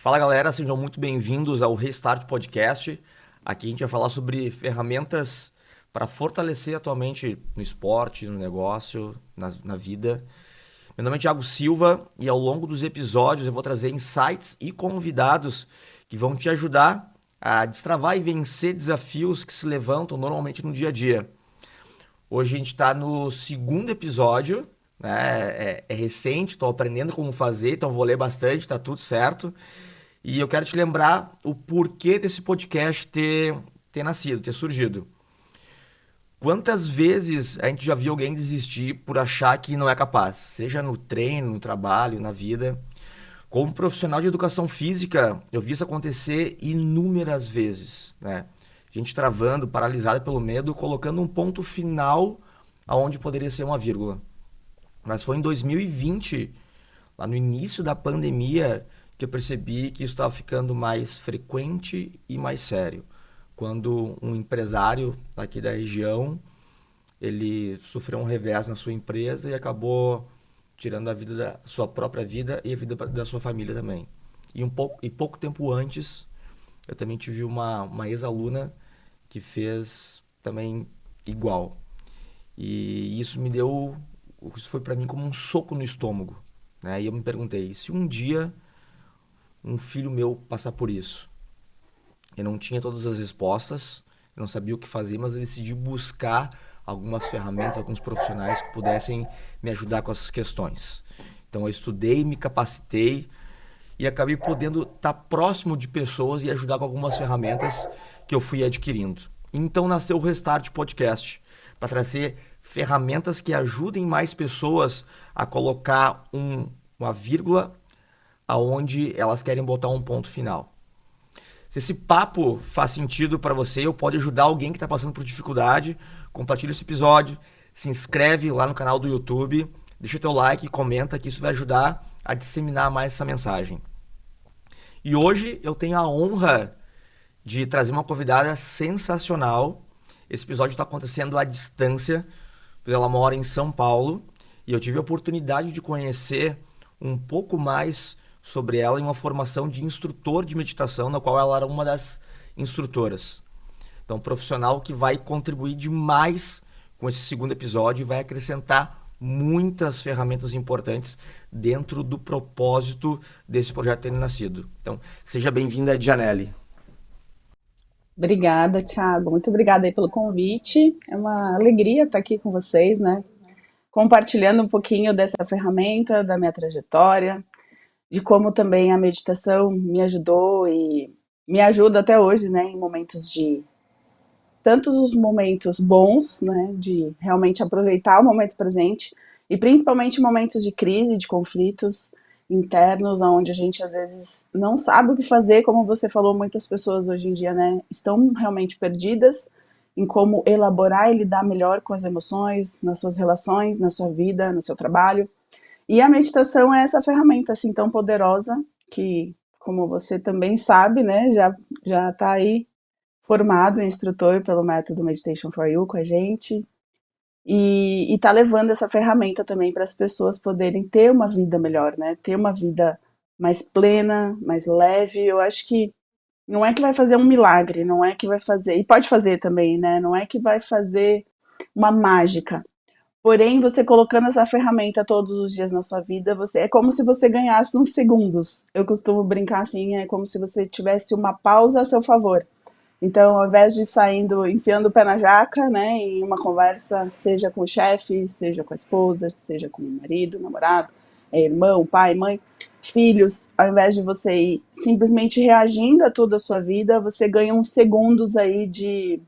Fala galera, sejam muito bem-vindos ao Restart Podcast. Aqui a gente vai falar sobre ferramentas para fortalecer a tua mente no esporte, no negócio, na vida. Meu nome é Thiago Silva e ao longo dos episódios eu vou trazer insights e convidados que vão te ajudar a destravar e vencer desafios que se levantam normalmente no dia a dia. Hoje a gente está no segundo episódio, né? É recente, estou aprendendo como fazer, então vou ler bastante, está tudo certo. E eu quero te lembrar o porquê desse podcast ter nascido, ter surgido. Quantas vezes a gente já viu alguém desistir por achar que não é capaz, seja no treino, no trabalho, na vida. Como profissional de educação física, eu vi isso acontecer inúmeras vezes, né? Gente travando, paralisada pelo medo, colocando um ponto final aonde poderia ser uma vírgula. Mas foi em 2020, lá no início da pandemia, que eu percebi que isso estava ficando mais frequente e mais sério. Quando um empresário aqui da região, ele sofreu um revés na sua empresa e acabou tirando a vida da sua própria vida e a vida da sua família também. E pouco tempo antes, eu também tive uma ex-aluna que fez também igual. E isso foi para mim como um soco no estômago, né? E eu me perguntei, se um dia um filho meu passar por isso? Eu não tinha todas as respostas, eu não sabia o que fazer, mas eu decidi buscar algumas ferramentas, alguns profissionais que pudessem me ajudar com essas questões. Então eu estudei, me capacitei e acabei podendo estar próximo de pessoas e ajudar com algumas ferramentas que eu fui adquirindo. Então nasceu o Restart Podcast, para trazer ferramentas que ajudem mais pessoas a colocar uma vírgula aonde elas querem botar um ponto final. Se esse papo faz sentido para você ou pode ajudar alguém que está passando por dificuldade, compartilha esse episódio, se inscreve lá no canal do YouTube, deixa teu like, comenta que isso vai ajudar a disseminar mais essa mensagem. E hoje eu tenho a honra de trazer uma convidada sensacional. Esse episódio está acontecendo à distância, pois ela mora em São Paulo e eu tive a oportunidade de conhecer um pouco mais sobre ela em uma formação de instrutor de meditação, na qual ela era uma das instrutoras. Então, um profissional que vai contribuir demais com esse segundo episódio e vai acrescentar muitas ferramentas importantes dentro do propósito desse projeto ter nascido. Então, seja bem-vinda, Janelle. Obrigada, Thiago. Muito obrigada aí pelo convite. É uma alegria estar aqui com vocês, né? Compartilhando um pouquinho dessa ferramenta, da minha trajetória, de como também a meditação me ajudou e me ajuda até hoje, né? Em momentos de tantos os momentos bons, né? De realmente aproveitar o momento presente e principalmente momentos de crise, de conflitos internos, onde a gente às vezes não sabe o que fazer, como você falou, muitas pessoas hoje em dia, né, estão realmente perdidas em como elaborar e lidar melhor com as emoções, nas suas relações, na sua vida, no seu trabalho. E a meditação é essa ferramenta assim tão poderosa que, como você também sabe, né, já está aí formado em instrutor pelo método Meditation for You com a gente, e tá levando essa ferramenta também para as pessoas poderem ter uma vida melhor, né? Ter uma vida mais plena, mais leve. Eu acho que não é que vai fazer um milagre, não é que vai fazer, e pode fazer também, né? Não é que vai fazer uma mágica. Porém, você colocando essa ferramenta todos os dias na sua vida, você é como se você ganhasse uns segundos. Eu costumo brincar assim, é como se você tivesse uma pausa a seu favor. Então, ao invés de saindo, enfiando o pé na jaca, né, em uma conversa, seja com o chefe, seja com a esposa, seja com o marido, namorado, irmão, pai, mãe, filhos, ao invés de você ir simplesmente reagindo a toda a sua vida, você ganha uns segundos aí de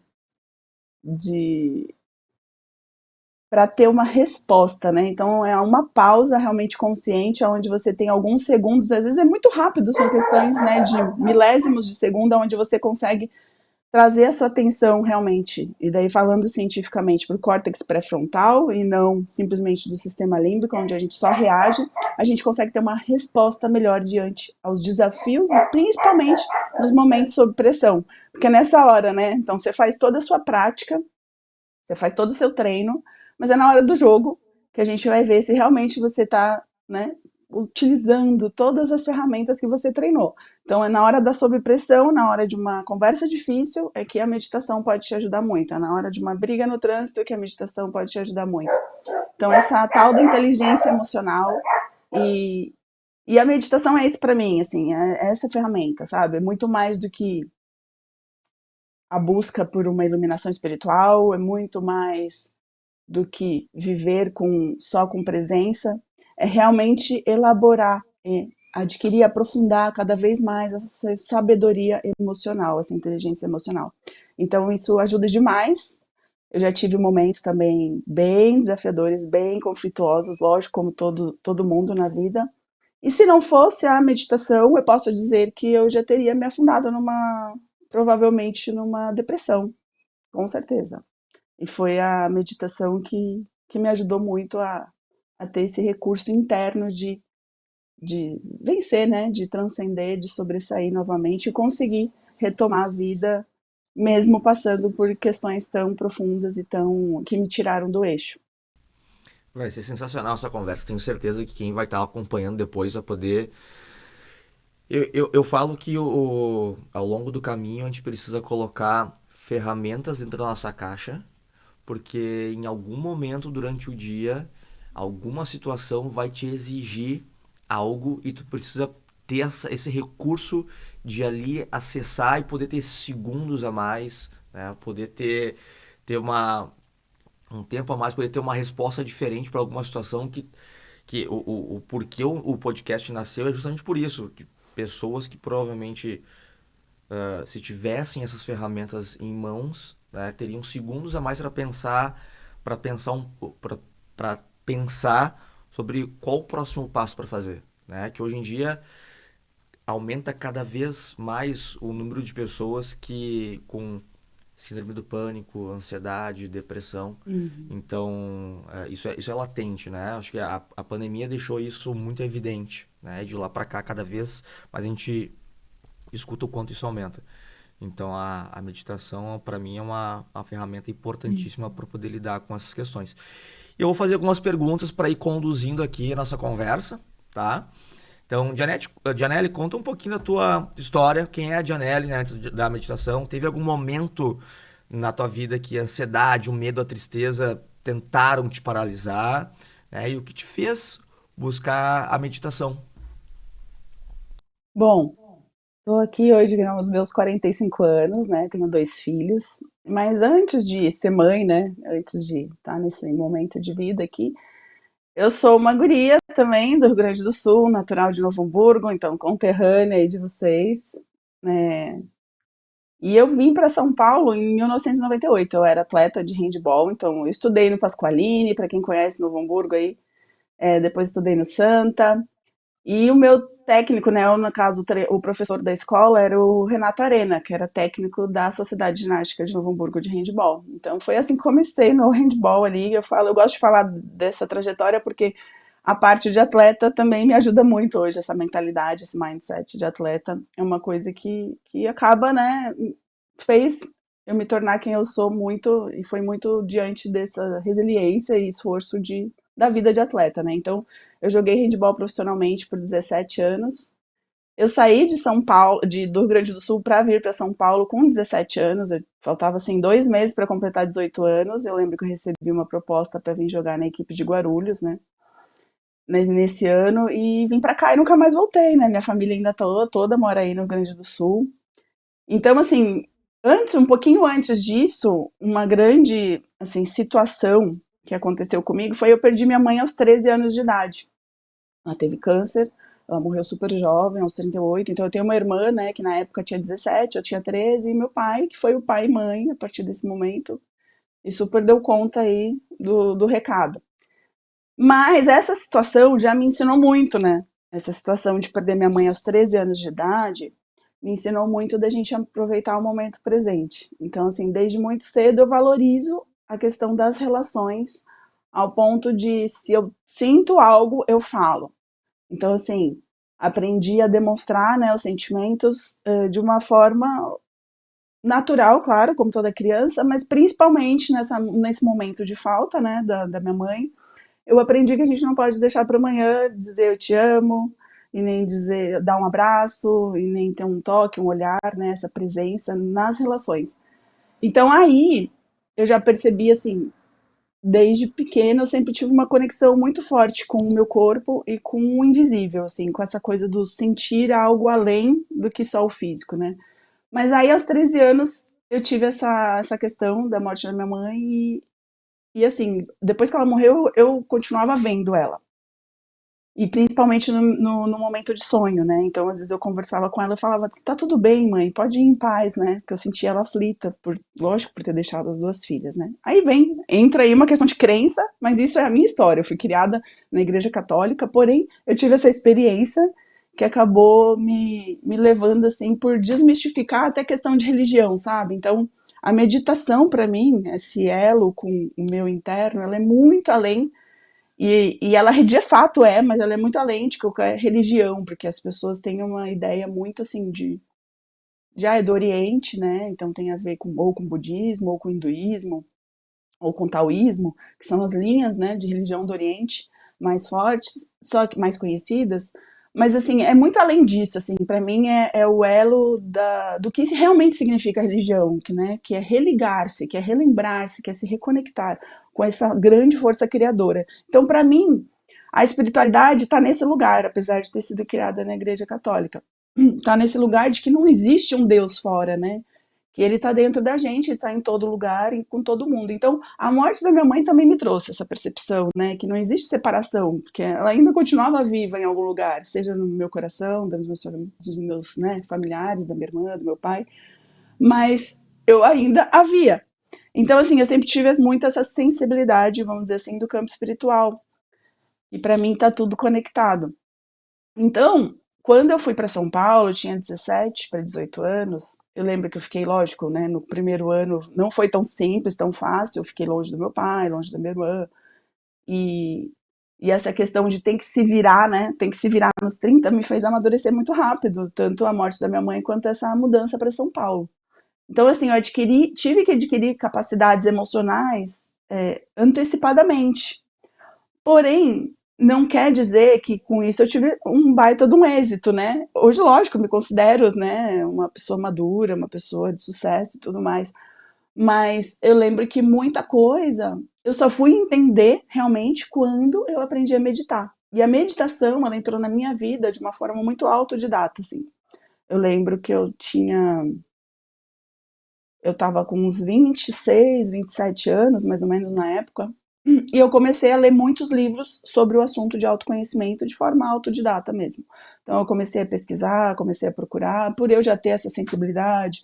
para ter uma resposta, né? Então é uma pausa realmente consciente, onde você tem alguns segundos, às vezes é muito rápido, são questões, né, de milésimos de segundo, onde você consegue trazer a sua atenção realmente, e daí falando cientificamente, para o córtex pré-frontal e não simplesmente do sistema límbico, onde a gente só reage, a gente consegue ter uma resposta melhor diante aos desafios e principalmente nos momentos sob pressão. Porque nessa hora, né, então você faz toda a sua prática, você faz todo o seu treino, mas é na hora do jogo que a gente vai ver se realmente você está, né, utilizando todas as ferramentas que você treinou. Então, é na hora da sob pressão, na hora de uma conversa difícil, é que a meditação pode te ajudar muito. É na hora de uma briga no trânsito que a meditação pode te ajudar muito. Então, essa tal da inteligência emocional e, e a meditação é isso para mim, assim, é essa ferramenta, sabe? É muito mais do que a busca por uma iluminação espiritual, é muito mais do que viver só com presença, é realmente elaborar, adquirir, aprofundar cada vez mais essa sabedoria emocional, essa inteligência emocional. Então isso ajuda demais. Eu já tive momentos também bem desafiadores, bem conflituosos, lógico, como todo mundo na vida. E se não fosse a meditação, eu posso dizer que eu já teria me afundado provavelmente numa depressão, com certeza. E foi a meditação que me ajudou muito a ter esse recurso interno de vencer, né? De transcender, de sobressair novamente e conseguir retomar a vida, mesmo passando por questões tão profundas e que me tiraram do eixo. Vai ser sensacional essa conversa. Tenho certeza que quem vai estar acompanhando depois vai poder. Eu falo que ao longo do caminho a gente precisa colocar ferramentas dentro da nossa caixa, porque em algum momento durante o dia, alguma situação vai te exigir algo e tu precisa ter esse recurso de ali acessar e poder ter segundos a mais, né? Poder ter um tempo a mais, poder ter uma resposta diferente para alguma situação que o porquê o podcast nasceu é justamente por isso. De pessoas que provavelmente, se tivessem essas ferramentas em mãos, né, teriam segundos a mais para pensar para pensar sobre qual o próximo passo para fazer, né? Que hoje em dia aumenta cada vez mais o número de pessoas que com síndrome do pânico, ansiedade, depressão. Uhum. Então, isso é latente, né? Acho que a pandemia deixou isso muito evidente, né? De lá para cá, cada vez mais a gente escuta o quanto isso aumenta. Então, a meditação, para mim, é uma ferramenta importantíssima para poder lidar com essas questões. E eu vou fazer algumas perguntas para ir conduzindo aqui a nossa conversa, tá? Então, Janelle, conta um pouquinho da tua história. Quem é a Janelle, né, antes da meditação? Teve algum momento na tua vida que a ansiedade, o medo, a tristeza tentaram te paralisar, né? E o que te fez buscar a meditação? Bom, estou aqui hoje nos meus 45 anos, né? Tenho 2 filhos. Mas antes de ser mãe, né? Antes de estar nesse momento de vida aqui, eu sou uma guria também do Rio Grande do Sul, natural de Novo Hamburgo, então conterrânea aí de vocês, né? E eu vim para São Paulo em 1998. Eu era atleta de handball, então eu estudei no Pasqualini, para quem conhece Novo Hamburgo aí. Depois estudei no Santa. E o meu técnico, né, no caso, o professor da escola era o Renato Arena, que era técnico da Sociedade Ginástica de Novo Hamburgo de handball. Então foi assim que comecei no handball ali. Eu gosto de falar dessa trajetória porque a parte de atleta também me ajuda muito hoje, essa mentalidade, esse mindset de atleta. É uma coisa que acaba, né, fez eu me tornar quem eu sou muito, e foi muito diante dessa resiliência e esforço da vida de atleta, né? Então, eu joguei handball profissionalmente por 17 anos. Eu saí de São Paulo, do Rio Grande do Sul, para vir para São Paulo com 17 anos. Faltava assim 2 meses para completar 18 anos. Eu lembro que eu recebi uma proposta para vir jogar na equipe de Guarulhos, né? Nesse ano e vim para cá e nunca mais voltei, né? Minha família ainda toda mora aí no Rio Grande do Sul. Então, assim, um pouquinho antes disso, uma grande, assim, situação que aconteceu comigo foi eu perdi minha mãe aos 13 anos de idade. Ela teve câncer, ela morreu super jovem, aos 38. Então eu tenho uma irmã, né, que na época tinha 17, eu tinha 13, e meu pai, que foi o pai e mãe a partir desse momento, e super deu conta aí do recado. Mas essa situação já me ensinou muito, né? Essa situação de perder minha mãe aos 13 anos de idade me ensinou muito da gente aproveitar o momento presente. Então, assim, desde muito cedo eu valorizo a questão das relações ao ponto de, se eu sinto algo, eu falo. Então, assim, aprendi a demonstrar, né, os sentimentos de uma forma natural, claro, como toda criança, mas principalmente nesse momento de falta, né, da minha mãe, eu aprendi que a gente não pode deixar para amanhã dizer eu te amo, e nem dizer, dar um abraço, e nem ter um toque, um olhar, né, essa presença nas relações. Então aí eu já percebi assim, desde pequena eu sempre tive uma conexão muito forte com o meu corpo e com o invisível, assim, com essa coisa do sentir algo além do que só o físico, né? Mas aí aos 13 anos eu tive essa questão da morte da minha mãe e assim, depois que ela morreu, eu continuava vendo ela. E principalmente no momento de sonho, né? Então, às vezes eu conversava com ela e falava, tá tudo bem, mãe, pode ir em paz, né? Porque eu sentia ela aflita, lógico, por ter deixado as duas filhas, né? Aí entra aí uma questão de crença, mas isso é a minha história. Eu fui criada na igreja católica, porém, eu tive essa experiência que acabou me levando, assim, por desmistificar até questão de religião, sabe? Então, a meditação, para mim, esse elo com o meu interno, ela é muito além e ela de fato mas ela é muito além de qualquer religião, porque as pessoas têm uma ideia muito assim é do Oriente, né? Então tem a ver ou com budismo, ou com hinduísmo, ou com taoísmo, que são as linhas, né, de religião do Oriente mais fortes, só que mais conhecidas. Mas assim, é muito além disso, assim, para mim é o elo do que realmente significa a religião, né, que é religar-se, que é relembrar-se, que é se reconectar com essa grande força criadora. Então, para mim, a espiritualidade está nesse lugar, apesar de ter sido criada na Igreja Católica. Está nesse lugar de que não existe um Deus fora, né? Que ele está dentro da gente, está em todo lugar e com todo mundo. Então, a morte da minha mãe também me trouxe essa percepção, né, que não existe separação, porque ela ainda continuava viva em algum lugar, seja no meu coração, dos meus né, familiares, da minha irmã, do meu pai, mas eu ainda a via. Então, assim, eu sempre tive muito essa sensibilidade, vamos dizer assim, do campo espiritual. E para mim está tudo conectado. Então, quando eu fui para São Paulo, eu tinha 17 para 18 anos. Eu lembro que eu fiquei, lógico, né, no primeiro ano não foi tão simples, tão fácil. Eu fiquei longe do meu pai, longe da minha irmã. E, e essa questão de tem que se virar, né, tem que se virar nos 30 me fez amadurecer muito rápido, tanto a morte da minha mãe quanto essa mudança para São Paulo. Então, assim, tive que adquirir capacidades emocionais antecipadamente. Porém, não quer dizer que com isso eu tive um baita de um êxito, né? Hoje, lógico, eu me considero, né, uma pessoa madura, uma pessoa de sucesso e tudo mais. Mas eu lembro que muita coisa eu só fui entender realmente quando eu aprendi a meditar. E a meditação, ela entrou na minha vida de uma forma muito autodidata, assim. Eu lembro que eu estava com uns 26, 27 anos, mais ou menos na época, e eu comecei a ler muitos livros sobre o assunto de autoconhecimento de forma autodidata mesmo. Então eu comecei a pesquisar, comecei a procurar, por eu já ter essa sensibilidade,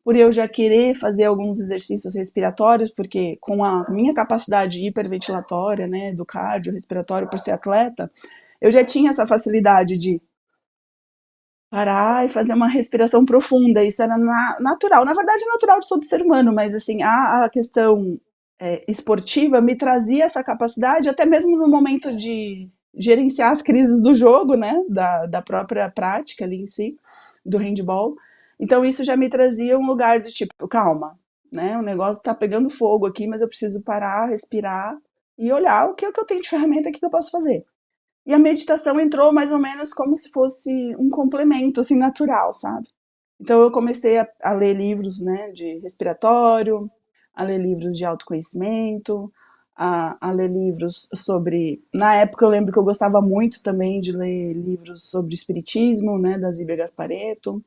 por eu já querer fazer alguns exercícios respiratórios, porque com a minha capacidade hiperventilatória, né, do cardio respiratório por ser atleta, eu já tinha essa facilidade de parar e fazer uma respiração profunda. Isso era natural. Na verdade, é natural de todo ser humano, mas assim, a questão esportiva me trazia essa capacidade, até mesmo no momento de gerenciar as crises do jogo, né? Da própria prática ali em si, do handball. Então, isso já me trazia um lugar de tipo, calma, né? O negócio tá pegando fogo aqui, mas eu preciso parar, respirar e olhar o que eu tenho de ferramenta aqui que eu posso fazer. E a meditação entrou mais ou menos como se fosse um complemento, assim, natural, sabe? Então eu comecei a ler livros, né, de respiratório, a ler livros de autoconhecimento, a ler livros sobre... Na época eu lembro que eu gostava muito também de ler livros sobre espiritismo, né, da Zíbia Gasparetto.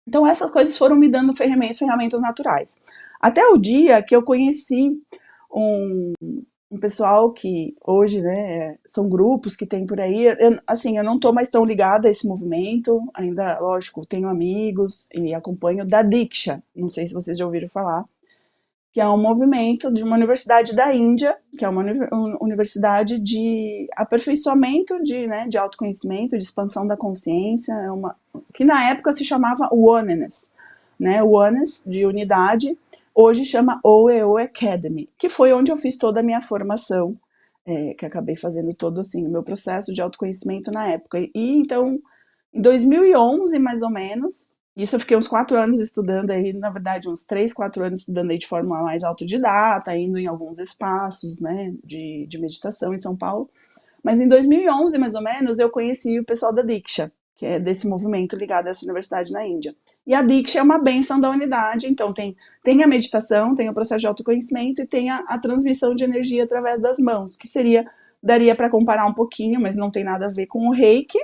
Então essas coisas foram me dando ferramentas naturais. Até o dia que eu conheci um, um pessoal que hoje, né, são grupos que tem por aí. Assim, eu não estou mais tão ligada a esse movimento, ainda, lógico, tenho amigos e acompanho da Diksha, não sei se vocês já ouviram falar, que é um movimento de uma universidade da Índia, que é uma universidade de aperfeiçoamento né, de autoconhecimento, de expansão da consciência, que na época se chamava Oneness, né, Oneness, de unidade, hoje chama OEO Academy, que foi onde eu fiz toda a minha formação, que acabei fazendo todo assim, o meu processo de autoconhecimento na época. E então, em 2011, mais ou menos, Isso eu fiquei uns 4 anos estudando aí, na verdade, uns 3, 4 anos estudando aí de forma mais autodidata, indo em alguns espaços, né, de meditação em São Paulo. Mas em 2011, mais ou menos, eu conheci o pessoal da Diksha, que é desse movimento ligado a essa universidade na Índia. E a Diksha é uma benção da unidade, então tem a meditação, tem o processo de autoconhecimento e tem a transmissão de energia através das mãos, que daria para comparar um pouquinho, mas não tem nada a ver com o Reiki,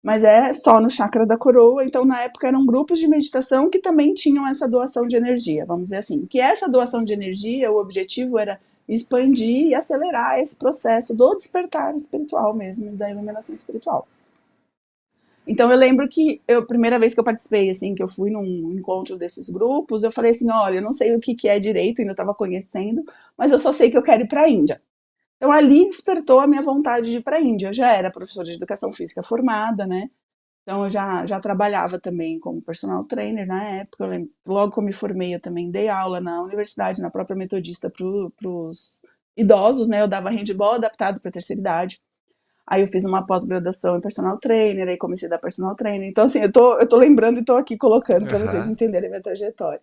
mas é só no chakra da coroa. Então, na época, eram grupos de meditação que também tinham essa doação de energia, vamos dizer assim. Que essa doação de energia, o objetivo era expandir e acelerar esse processo do despertar espiritual mesmo, da iluminação espiritual. Então, eu lembro que a primeira vez que eu participei, assim, que eu fui num encontro desses grupos, eu falei assim, olha, eu não sei o que é direito, ainda estava conhecendo, mas eu só sei que eu quero ir para a Índia. Então, ali despertou a minha vontade de ir para a Índia. Eu já era professora de educação física formada, né? Então, eu já trabalhava também como personal trainer na época. Eu lembro, logo que eu me formei, eu também dei aula na universidade, na própria Metodista, para os idosos, né? Eu dava handball adaptado para a terceira idade. Aí eu fiz uma pós-graduação em personal trainer, aí comecei a dar personal trainer. Então, assim, eu tô lembrando e tô aqui colocando para vocês Aham. entenderem a minha trajetória.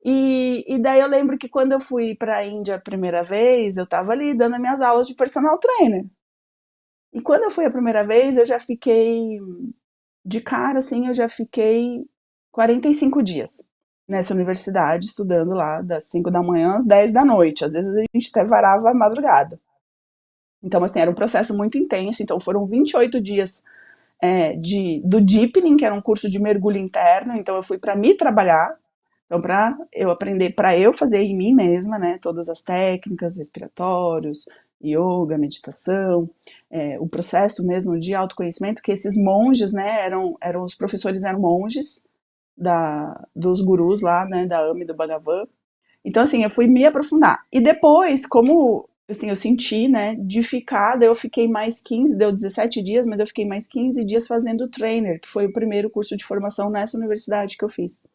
E daí eu lembro que quando eu fui para a Índia a primeira vez, eu tava ali dando minhas aulas de personal trainer. E quando eu fui a primeira vez, eu já fiquei de cara, assim, eu já fiquei 45 dias nessa universidade, estudando lá das 5 da manhã às 10 da noite. Às vezes a gente até varava a madrugada. Então, assim, era um processo muito intenso. Então, foram 28 dias do Deepening, que era um curso de mergulho interno. Então, eu fui para me trabalhar. Então, para eu aprender, para eu fazer em mim mesma, né, todas as técnicas respiratórios, yoga, meditação, o processo mesmo de autoconhecimento, que esses monges, né, os professores eram monges dos gurus lá, né, da AMA e do Bhagavan. Então, assim, eu fui me aprofundar. E depois, como, assim, eu senti, né, de ficar, daí eu fiquei mais 15, deu 17 dias, mas eu fiquei mais 15 dias fazendo trainer, que foi o primeiro curso de formação nessa universidade que eu fiz.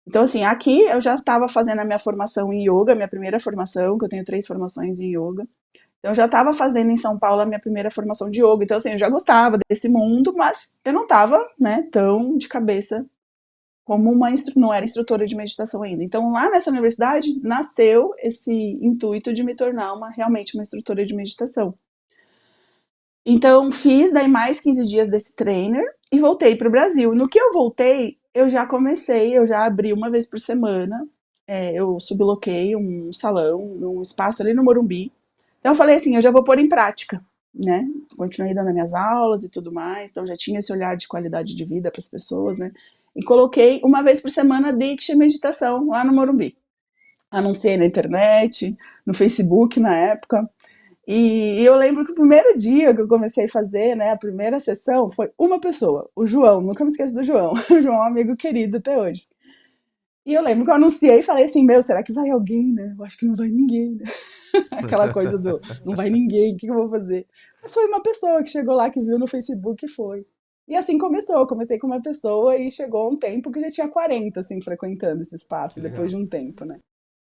Então, assim, aqui eu já estava fazendo a minha formação em yoga, minha primeira formação, que eu tenho 3 formações em yoga. Então, eu já estava fazendo em São Paulo a minha primeira formação de yoga. Então, assim, eu já gostava desse mundo, mas eu não estava, né, tão de cabeça como não era instrutora de meditação ainda. Então, lá nessa universidade, nasceu esse intuito de me tornar realmente uma instrutora de meditação. Então, fiz daí mais 15 dias desse trainer e voltei para o Brasil. No que eu voltei, eu já abri uma vez por semana, eu subloquei um salão, um espaço ali no Morumbi. Então, eu falei assim, eu já vou pôr em prática, né? Continuei dando minhas aulas e tudo mais, então já tinha esse olhar de qualidade de vida para as pessoas, né? E coloquei uma vez por semana Diksha Meditação lá no Morumbi. Anunciei na internet, no Facebook na época. E eu lembro que o primeiro dia que eu comecei a fazer, né, a primeira sessão, foi uma pessoa, o João, nunca me esqueço do João. O João é um amigo querido até hoje. E eu lembro que eu anunciei e falei assim, meu, será que vai alguém, né? Eu acho que não vai ninguém, né? Aquela coisa do, não vai ninguém, o que eu vou fazer? Mas foi uma pessoa que chegou lá, que viu no Facebook e foi. E assim começou, eu comecei com uma pessoa e chegou um tempo que já tinha 40, assim, frequentando esse espaço, Que depois legal. de um tempo, né?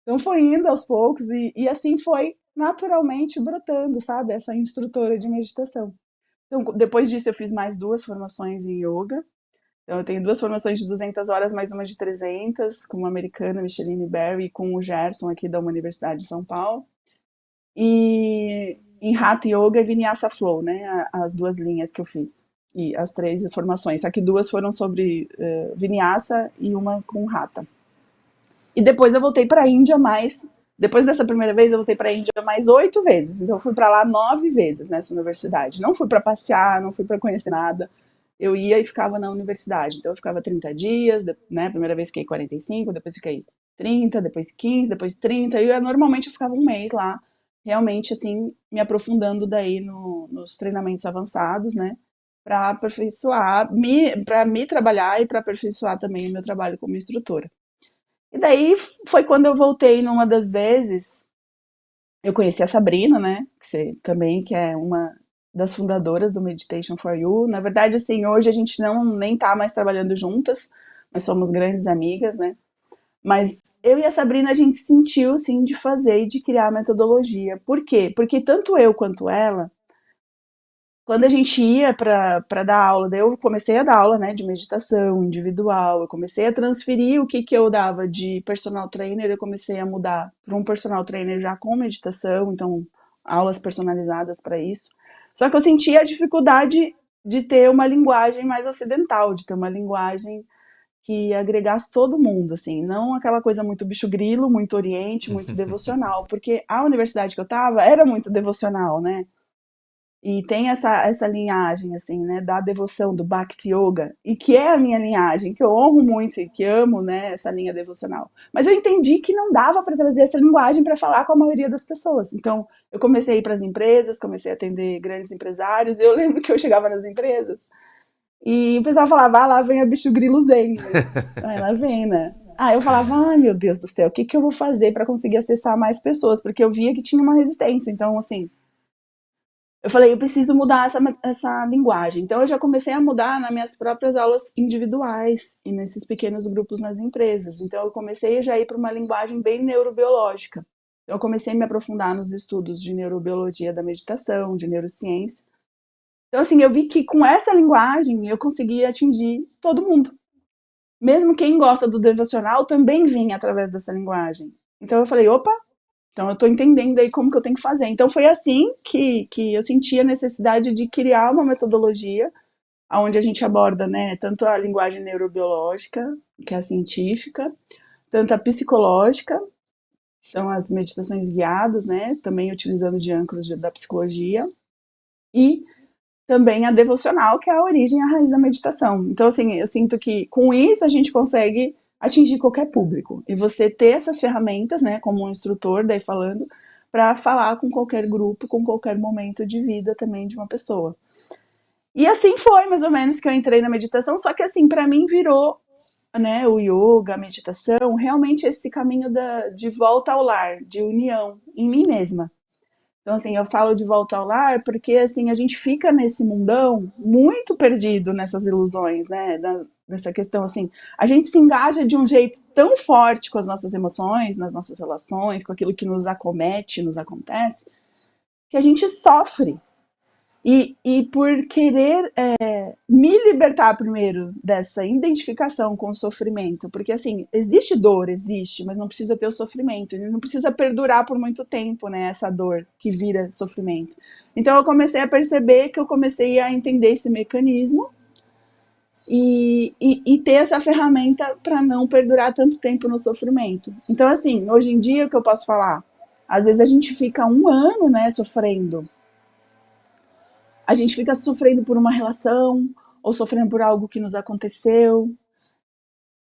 Então foi indo aos poucos e assim foi naturalmente brotando, sabe? Essa instrutora de meditação. Então, depois disso, eu fiz mais 2 formações em yoga. Então, eu tenho 2 formações de 200 horas, mais uma de 300, com uma americana, Micheline Berry, e com o Gerson, aqui da Universidade de São Paulo. E em Hatha Yoga e Vinyasa Flow, né? As 2 linhas que eu fiz. E as 3 formações. Só que 2 foram sobre Vinyasa e uma com Hatha. E depois eu voltei para a Índia mais. Depois dessa primeira vez, eu voltei para a Índia mais 8 vezes. Então, eu fui para lá 9 vezes nessa universidade. Não fui para passear, não fui para conhecer nada. Eu ia e ficava na universidade. Então, eu ficava 30 dias, né? Primeira vez fiquei 45, depois fiquei 30, depois 15, depois 30. E normalmente eu ficava um mês lá, realmente, assim, me aprofundando daí nos treinamentos avançados, né? Para aperfeiçoar, para me trabalhar e para aperfeiçoar também o meu trabalho como instrutora. E daí foi quando eu voltei numa das vezes, eu conheci a Sabrina, né, que você também, que é uma das fundadoras do Meditation for You. Na verdade, assim, hoje a gente nem tá mais trabalhando juntas, nós somos grandes amigas, né? Mas eu e a Sabrina, a gente sentiu, sim, de fazer e de criar a metodologia. Por quê? Porque tanto eu quanto ela, quando a gente ia para dar aula, daí eu comecei a dar aula, né, de meditação individual, eu comecei a transferir o que eu dava de personal trainer, eu comecei a mudar para um personal trainer já com meditação, então aulas personalizadas para isso. Só que eu sentia a dificuldade de ter uma linguagem mais ocidental, de ter uma linguagem que agregasse todo mundo, assim, não aquela coisa muito bicho grilo, muito oriente, muito devocional, porque a universidade que eu tava era muito devocional, né? E tem essa linhagem, assim, né, da devoção, do Bhakti Yoga, e que é a minha linhagem, que eu honro muito e que amo, né, essa linha devocional. Mas eu entendi que não dava para trazer essa linguagem para falar com a maioria das pessoas. Então, eu comecei a ir para as empresas, comecei a atender grandes empresários, e eu lembro que eu chegava nas empresas e o pessoal falava, ah, lá vem a bicho grilo zen. Aí lá vem, né? Aí eu falava, ai meu Deus do céu, o que eu vou fazer para conseguir acessar mais pessoas? Porque eu via que tinha uma resistência. Então, assim, eu falei, eu preciso mudar essa linguagem. Então, eu já comecei a mudar nas minhas próprias aulas individuais e nesses pequenos grupos nas empresas. Então, eu comecei a já ir para uma linguagem bem neurobiológica. Eu comecei a me aprofundar nos estudos de neurobiologia da meditação, de neurociência. Então, assim, eu vi que com essa linguagem eu conseguia atingir todo mundo. Mesmo quem gosta do devocional também vinha através dessa linguagem. Então, eu falei, opa, então eu estou entendendo aí como que eu tenho que fazer. Então foi assim que eu senti a necessidade de criar uma metodologia onde a gente aborda, né, tanto a linguagem neurobiológica, que é a científica, tanto a psicológica, são as meditações guiadas, né, também utilizando de âncoras da psicologia, e também a devocional, que é a origem e a raiz da meditação. Então, assim, eu sinto que com isso a gente consegue atingir qualquer público. E você ter essas ferramentas, né, como um instrutor, daí falando, para falar com qualquer grupo, com qualquer momento de vida também de uma pessoa. E assim foi, mais ou menos, que eu entrei na meditação, só que assim, para mim virou, né, o yoga, a meditação, realmente esse caminho de volta ao lar, de união em mim mesma. Então, assim, eu falo de volta ao lar porque, assim, a gente fica nesse mundão muito perdido nessas ilusões, né? Nessa questão, assim, a gente se engaja de um jeito tão forte com as nossas emoções, nas nossas relações, com aquilo que nos acomete, nos acontece, que a gente sofre. E por querer me libertar primeiro dessa identificação com o sofrimento, porque assim, existe dor, existe, mas não precisa ter o sofrimento, ele não precisa perdurar por muito tempo, né, essa dor que vira sofrimento. Então eu comecei a perceber que eu comecei a entender esse mecanismo e ter essa ferramenta para não perdurar tanto tempo no sofrimento. Então assim, hoje em dia o que eu posso falar? Às vezes a gente fica um ano, né, sofrendo, a gente fica sofrendo por uma relação ou sofrendo por algo que nos aconteceu.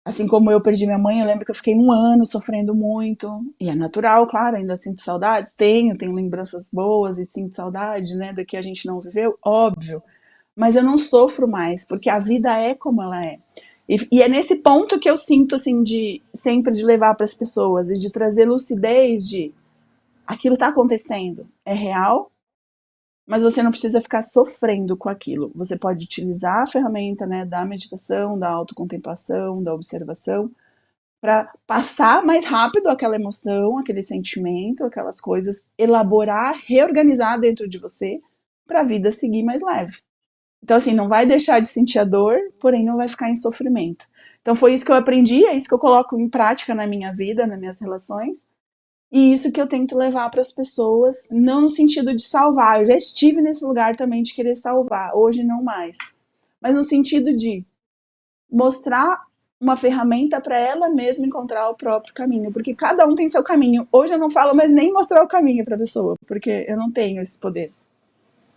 Assim como eu perdi minha mãe, eu lembro que eu fiquei um ano sofrendo muito. E é natural, claro, ainda sinto saudades, tenho lembranças boas e sinto saudade, né, da que a gente não viveu, óbvio. Mas eu não sofro mais, porque a vida é como ela é. E é nesse ponto que eu sinto, assim, de sempre de levar para as pessoas e de trazer lucidez de aquilo está acontecendo, é real, mas você não precisa ficar sofrendo com aquilo. Você pode utilizar a ferramenta, né, da meditação, da autocontemplação, da observação, para passar mais rápido aquela emoção, aquele sentimento, aquelas coisas, elaborar, reorganizar dentro de você, para a vida seguir mais leve. Então, assim, não vai deixar de sentir a dor, porém não vai ficar em sofrimento. Então, foi isso que eu aprendi, é isso que eu coloco em prática na minha vida, nas minhas relações, e isso que eu tento levar para as pessoas, não no sentido de salvar. Eu já estive nesse lugar também de querer salvar, hoje não mais. Mas no sentido de mostrar uma ferramenta para ela mesma encontrar o próprio caminho, porque cada um tem seu caminho. Hoje eu não falo mais nem mostrar o caminho para a pessoa, porque eu não tenho esse poder.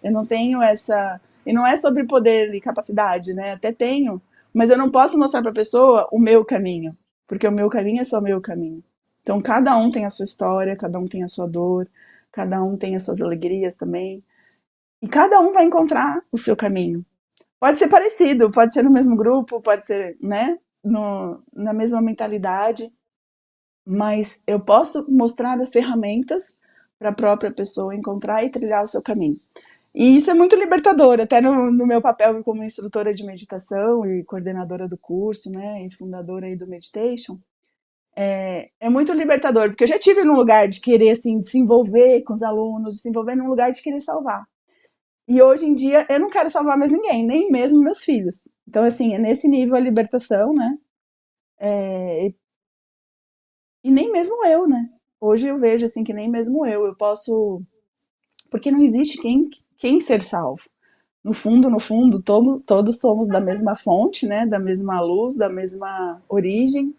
Eu não tenho essa. E não é sobre poder e capacidade, né? Até tenho, mas eu não posso mostrar para a pessoa o meu caminho, porque o meu caminho é só o meu caminho. Então, cada um tem a sua história, cada um tem a sua dor, cada um tem as suas alegrias também. E cada um vai encontrar o seu caminho. Pode ser parecido, pode ser no mesmo grupo, pode ser, né, na mesma mentalidade, mas eu posso mostrar as ferramentas para a própria pessoa encontrar e trilhar o seu caminho. E isso é muito libertador, até no meu papel como instrutora de meditação e coordenadora do curso, né, e fundadora aí do Meditation, é muito libertador, porque eu já tive num lugar de querer, assim, de se envolver com os alunos, de se envolver num lugar de querer salvar. E hoje em dia eu não quero salvar mais ninguém, nem mesmo meus filhos. Então, assim, é nesse nível a libertação, né? E nem mesmo eu, né? Hoje eu vejo assim que nem mesmo eu posso. Porque não existe quem ser salvo. No fundo, todos somos da mesma fonte, né? Da mesma luz, da mesma origem.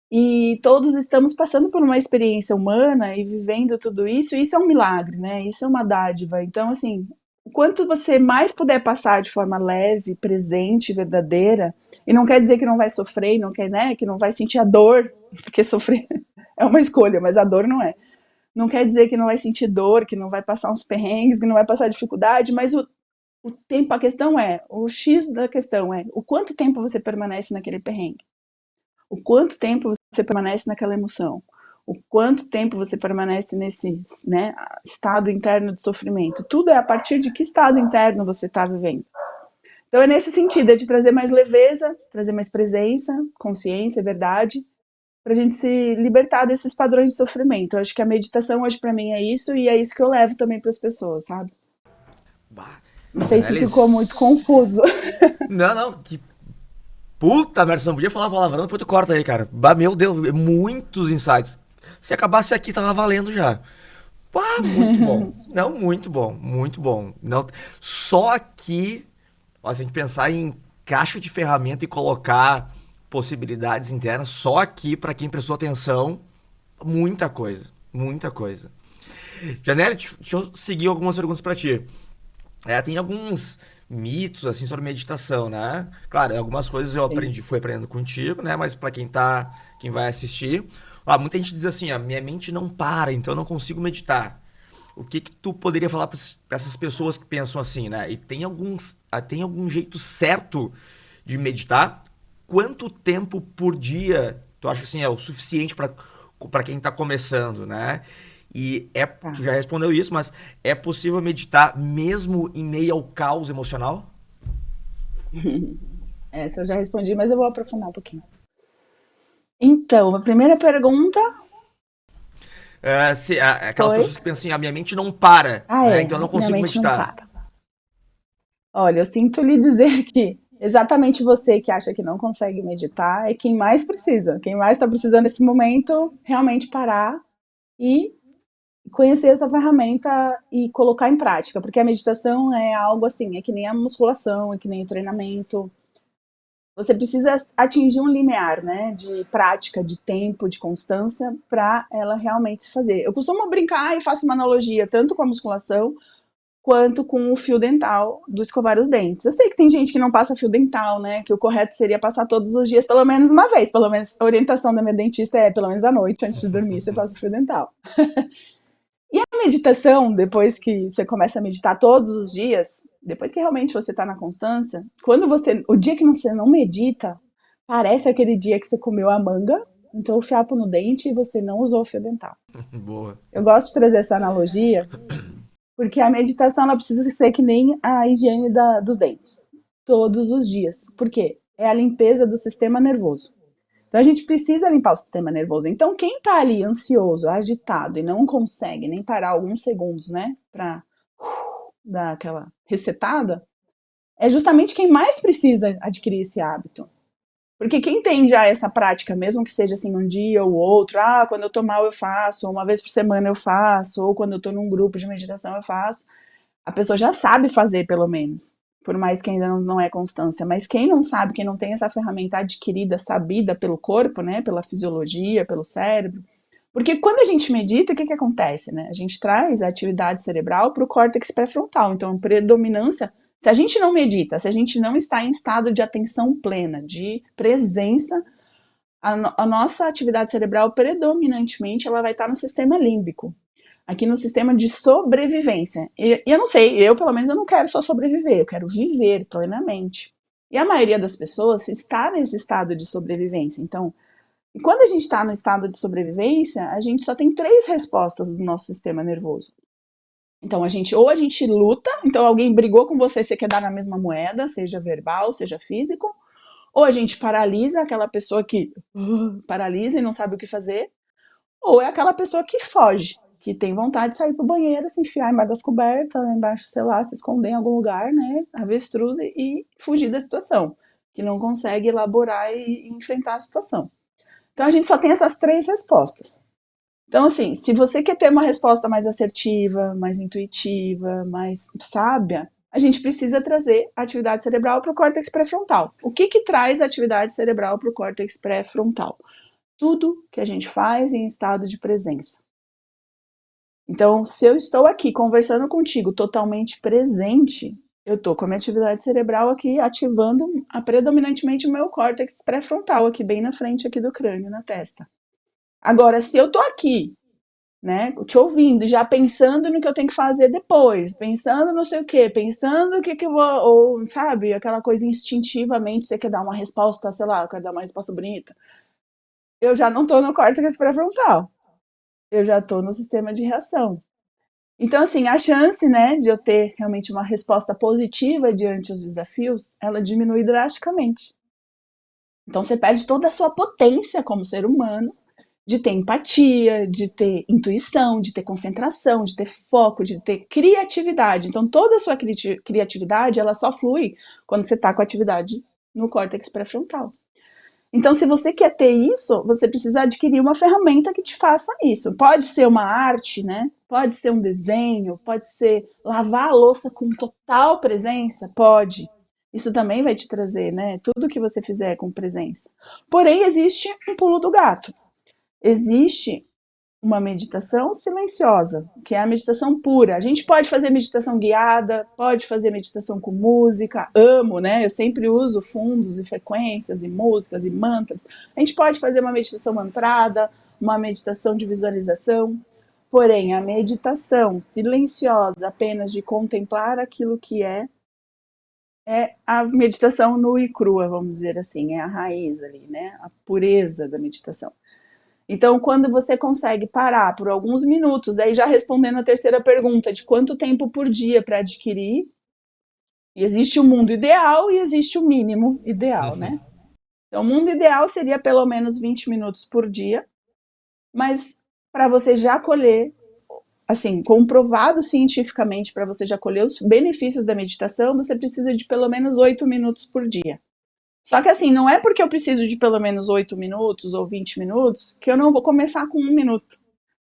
E todos estamos passando por uma experiência humana e vivendo tudo isso, e isso é um milagre, né? Isso é uma dádiva. Então, assim, o quanto você mais puder passar de forma leve, presente, verdadeira, e não quer dizer que não vai sofrer, não quer, né, que não vai sentir a dor, porque sofrer é uma escolha, mas a dor não é. Não quer dizer que não vai sentir dor, que não vai passar uns perrengues, que não vai passar dificuldade, mas o tempo, a questão é, o X da questão é, o quanto tempo você permanece naquele perrengue? O quanto tempo você permanece naquela emoção? O quanto tempo você permanece nesse, né, estado interno de sofrimento? Tudo é a partir de que estado interno você está vivendo. Então é nesse sentido, é de trazer mais leveza, trazer mais presença, consciência, verdade, para a gente se libertar desses padrões de sofrimento. Eu acho que a meditação hoje para mim é isso, e é isso que eu levo também para as pessoas, sabe? Bah, Não sei se ficou muito Janelis. confuso. Não, não, que puta merda, você não podia falar palavrão, depois tu corta aí, cara. Bah, meu Deus, muitos insights. Se acabasse aqui, tava valendo já. Pá, muito bom. Não, muito bom, muito bom. Não, só aqui, ó, se a gente pensar em caixa de ferramenta e colocar possibilidades internas, só aqui, para quem prestou atenção, muita coisa, muita coisa. Janelle, deixa eu seguir algumas perguntas para ti. Tem alguns mitos assim sobre meditação, né? Claro, algumas coisas eu Sim. aprendi, fui aprendendo contigo, né? Mas para quem vai assistir, muita gente diz assim, a minha mente não para, então eu não consigo meditar. O que que tu poderia falar para essas pessoas que pensam assim, né? E tem algum jeito certo de meditar? Quanto tempo por dia tu acha que assim é o suficiente para quem tá começando, né? Tu Tá. já respondeu isso, mas é possível meditar mesmo em meio ao caos emocional? Essa eu já respondi, mas eu vou aprofundar um pouquinho. Então, a primeira pergunta Aquelas foi. pessoas que pensam assim, a minha mente não para, Ah, né? é, Então eu não minha consigo mente não meditar. para. Olha, eu sinto lhe dizer que exatamente você que acha que não consegue meditar é quem mais precisa. Quem mais está precisando nesse momento realmente parar e conhecer essa ferramenta e colocar em prática, porque a meditação é algo assim, é que nem a musculação, é que nem o treinamento. Você precisa atingir um limiar, né, de prática, de tempo, de constância para ela realmente se fazer. Eu costumo brincar e faço uma analogia tanto com a musculação quanto com o fio dental do escovar os dentes. Eu sei que tem gente que não passa fio dental, né? Que o correto seria passar todos os dias, pelo menos uma vez. Pelo menos a orientação da minha dentista é pelo menos à noite, antes de dormir, você passa o fio dental. E a meditação, depois que você começa a meditar todos os dias, depois que realmente você está na constância, o dia que você não medita, parece aquele dia que você comeu a manga, entrou o fiapo no dente e você não usou o fio dental. Boa. Eu gosto de trazer essa analogia porque a meditação ela precisa ser que nem a higiene dos dentes. Todos os dias. Por quê? É a limpeza do sistema nervoso. Então a gente precisa limpar o sistema nervoso. Então quem está ali ansioso, agitado e não consegue nem parar alguns segundos, né, para dar aquela resetada, é justamente quem mais precisa adquirir esse hábito. Porque quem tem já essa prática, mesmo que seja assim um dia ou outro, quando eu tô mal eu faço, ou uma vez por semana eu faço, ou quando eu tô num grupo de meditação eu faço, a pessoa já sabe fazer, pelo menos. Por mais que ainda não é constância. Mas quem não sabe, quem não tem essa ferramenta adquirida, sabida pelo corpo, né? Pela fisiologia, pelo cérebro. Porque quando a gente medita, o que acontece, né? A gente traz a atividade cerebral para o córtex pré-frontal. Então, predominância. Se a gente não medita, se a gente não está em estado de atenção plena, de presença, a nossa atividade cerebral, predominantemente, ela vai estar no sistema límbico, aqui no sistema de sobrevivência. E eu não sei, eu pelo menos eu não quero só sobreviver, eu quero viver plenamente. E a maioria das pessoas está nesse estado de sobrevivência. Então, quando a gente está no estado de sobrevivência, a gente só tem três respostas do nosso sistema nervoso. Então, ou a gente luta, então alguém brigou com você, você quer dar na mesma moeda, seja verbal, seja físico, ou a gente paralisa aquela pessoa que paralisa e não sabe o que fazer, ou é aquela pessoa que foge. que tem vontade de sair pro banheiro, se enfiar embaixo das cobertas, lá embaixo, sei lá, se esconder em algum lugar, né, avestruz e fugir da situação, que não consegue elaborar e enfrentar a situação. Então a gente só tem essas 3 respostas. Então, assim, se você quer ter uma resposta mais assertiva, mais intuitiva, mais sábia, a gente precisa trazer a atividade cerebral para o córtex pré-frontal. O que traz a atividade cerebral para o córtex pré-frontal? Tudo que a gente faz em estado de presença. Então, se eu estou aqui conversando contigo totalmente presente, eu estou com a minha atividade cerebral aqui ativando predominantemente o meu córtex pré-frontal, aqui bem na frente aqui do crânio, na testa. Agora, se eu estou aqui, né, te ouvindo, já pensando no que eu tenho que fazer depois, pensando não sei o quê, pensando o que eu vou, ou, sabe, aquela coisa instintivamente, você quer dar uma resposta, sei lá, quer dar uma resposta bonita, eu já não estou no córtex pré-frontal, eu já estou no sistema de reação. Então, assim, a chance, né, de eu ter realmente uma resposta positiva diante dos desafios, ela diminui drasticamente. Então, você perde toda a sua potência como ser humano, de ter empatia, de ter intuição, de ter concentração, de ter foco, de ter criatividade. Então, toda a sua criatividade, ela só flui quando você está com a atividade no córtex pré-frontal. Então, se você quer ter isso, você precisa adquirir uma ferramenta que te faça isso. Pode ser uma arte, né? Pode ser um desenho, pode ser lavar a louça com total presença, pode. Isso também vai te trazer, né? Tudo que você fizer com presença. Porém, existe um pulo do gato. Existe uma meditação silenciosa, que é a meditação pura. A gente pode fazer meditação guiada, pode fazer meditação com música, amo, né? Eu sempre uso fundos e frequências e músicas e mantras. A gente pode fazer uma meditação mantrada, uma meditação de visualização. Porém, a meditação silenciosa, apenas de contemplar aquilo que é a meditação nua e crua, vamos dizer assim, é a raiz ali, né? A pureza da meditação. Então, quando você consegue parar por alguns minutos, aí já respondendo a terceira pergunta, de quanto tempo por dia para adquirir, existe o mundo ideal e existe o mínimo ideal, né? Então, o mundo ideal seria pelo menos 20 minutos por dia, mas para você já colher, assim, comprovado cientificamente, para você já colher os benefícios da meditação, você precisa de pelo menos 8 minutos por dia. Só que assim, não é porque eu preciso de pelo menos 8 minutos ou 20 minutos que eu não vou começar com 1 minuto,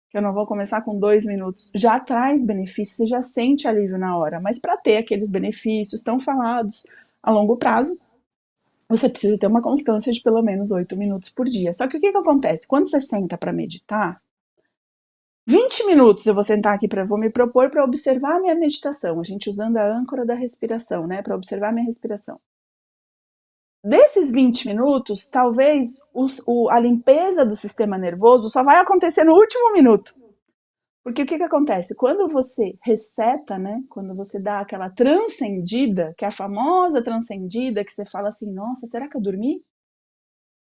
que eu não vou começar com 2 minutos. Já traz benefícios, você já sente alívio na hora, mas para ter aqueles benefícios tão falados a longo prazo, você precisa ter uma constância de pelo menos 8 minutos por dia. Só que o que acontece? Quando você senta para meditar, 20 minutos eu vou sentar aqui vou me propor para observar a minha meditação, a gente usando a âncora da respiração, né, para observar a minha respiração. Desses 20 minutos, talvez a limpeza do sistema nervoso só vai acontecer no último minuto. Porque o que acontece? Quando você reseta, né? Quando você dá aquela transcendida, que é a famosa transcendida, que você fala assim, nossa, será que eu dormi?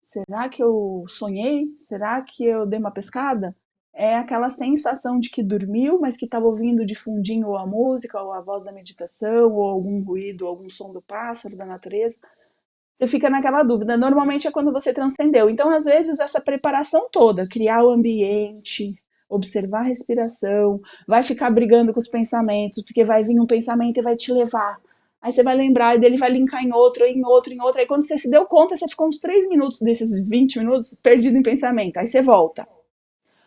Será que eu sonhei? Será que eu dei uma pescada? É aquela sensação de que dormiu, mas que estava ouvindo de fundinho ou a música, ou a voz da meditação, ou algum ruído, ou algum som do pássaro, da natureza. Você fica naquela dúvida. Normalmente é quando você transcendeu. Então, às vezes, essa preparação toda, criar o ambiente, observar a respiração, vai ficar brigando com os pensamentos, porque vai vir um pensamento e vai te levar. Aí você vai lembrar e dele vai linkar em outro, em outro, em outro. Aí quando você se deu conta, você ficou uns 3 minutos desses 20 minutos perdido em pensamento. Aí você volta.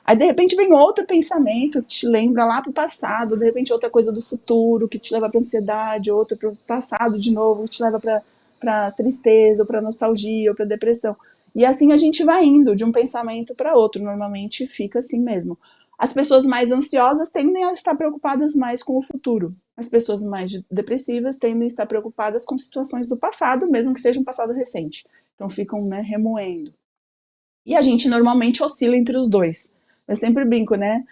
Aí, de repente, vem outro pensamento que te lembra lá pro passado, de repente, outra coisa do futuro, que te leva pra ansiedade, outra pro passado de novo, que te leva para tristeza, ou para nostalgia, ou para depressão. E assim a gente vai indo de um pensamento para outro. Normalmente fica assim mesmo. As pessoas mais ansiosas tendem a estar preocupadas mais com o futuro. As pessoas mais depressivas tendem a estar preocupadas com situações do passado, mesmo que seja um passado recente. Então ficam, né, remoendo. E a gente normalmente oscila entre os dois. Eu sempre brinco, né?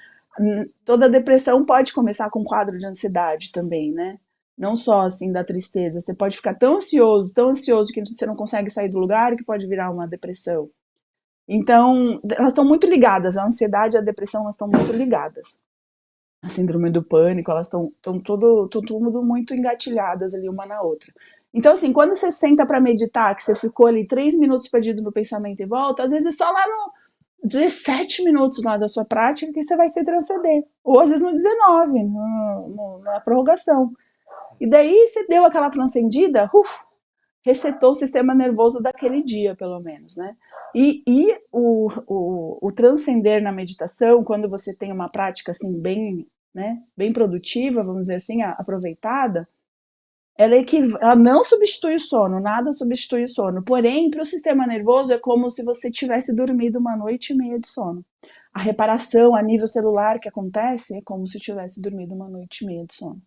Toda depressão pode começar com um quadro de ansiedade também, né? Não só assim da tristeza, você pode ficar tão ansioso que você não consegue sair do lugar que pode virar uma depressão. Então, elas estão muito ligadas, a ansiedade e a depressão elas estão muito ligadas. A síndrome do pânico, elas estão tudo muito engatilhadas ali uma na outra. Então, assim, quando você senta para meditar, que você ficou ali 3 minutos perdido no pensamento e volta, às vezes só lá 17 minutos lá da sua prática que você vai se transcender. Ou às vezes no 19, na prorrogação. E daí você deu aquela transcendida, resetou o sistema nervoso daquele dia, pelo menos, né? E o transcender na meditação, quando você tem uma prática assim bem, né, bem produtiva, vamos dizer assim, aproveitada, ela não substitui o sono, nada substitui o sono. Porém, para o sistema nervoso é como se você tivesse dormido uma noite e meia de sono. A reparação a nível celular que acontece é como se tivesse dormido uma noite e meia de sono.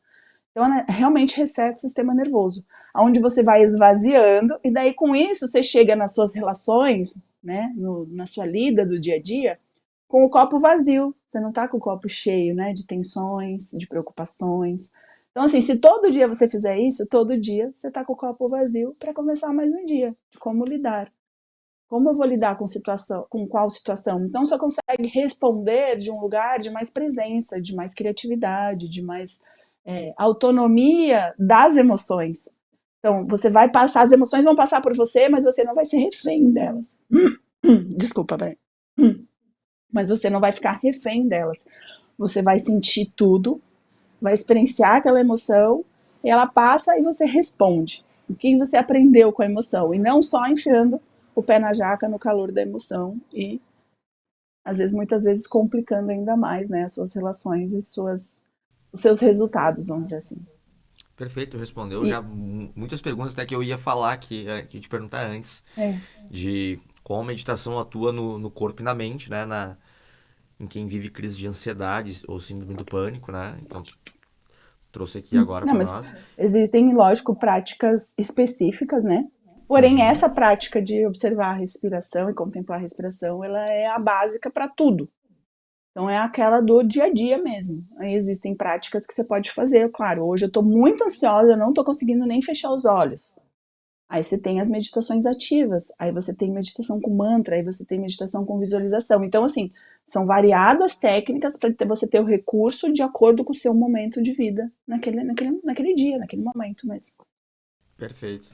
Então, ela realmente reseta o sistema nervoso, onde você vai esvaziando, e daí com isso você chega nas suas relações, né, na sua lida do dia a dia, com o copo vazio. Você não está com o copo cheio, né, de tensões, de preocupações. Então, assim, se todo dia você fizer isso, todo dia você está com o copo vazio para começar mais um dia, de como lidar. Como eu vou lidar com qual situação? Então, você consegue responder de um lugar de mais presença, de mais criatividade, de mais autonomia das emoções. Então, você vai passar, as emoções vão passar por você, mas você não vai ser refém delas. Desculpa, Brian. Mas você não vai ficar refém delas. Você vai sentir tudo, vai experienciar aquela emoção, e ela passa e você responde. O que você aprendeu com a emoção? E não só enfiando o pé na jaca no calor da emoção e, às vezes, muitas vezes, complicando ainda mais, né, as suas relações e os seus resultados, vamos dizer assim. Perfeito, respondeu E, já muitas perguntas até que eu ia falar que te perguntar antes, é, de como a meditação atua no corpo e na mente, né? Em quem vive crise de ansiedade ou síndrome do pânico, né? Então, tu trouxe aqui agora não, para mas nós. existem, lógico, práticas específicas, né? Porém, Uhum. essa prática de observar a respiração e contemplar a respiração, ela é a básica para tudo. Então, é aquela do dia a dia mesmo. Aí existem práticas que você pode fazer. Claro, hoje eu estou muito ansiosa, eu não estou conseguindo nem fechar os olhos. Aí você tem as meditações ativas, aí você tem meditação com mantra, aí você tem meditação com visualização. Então, assim, são variadas técnicas para você ter o recurso de acordo com o seu momento de vida naquele dia, naquele momento mesmo. Perfeito.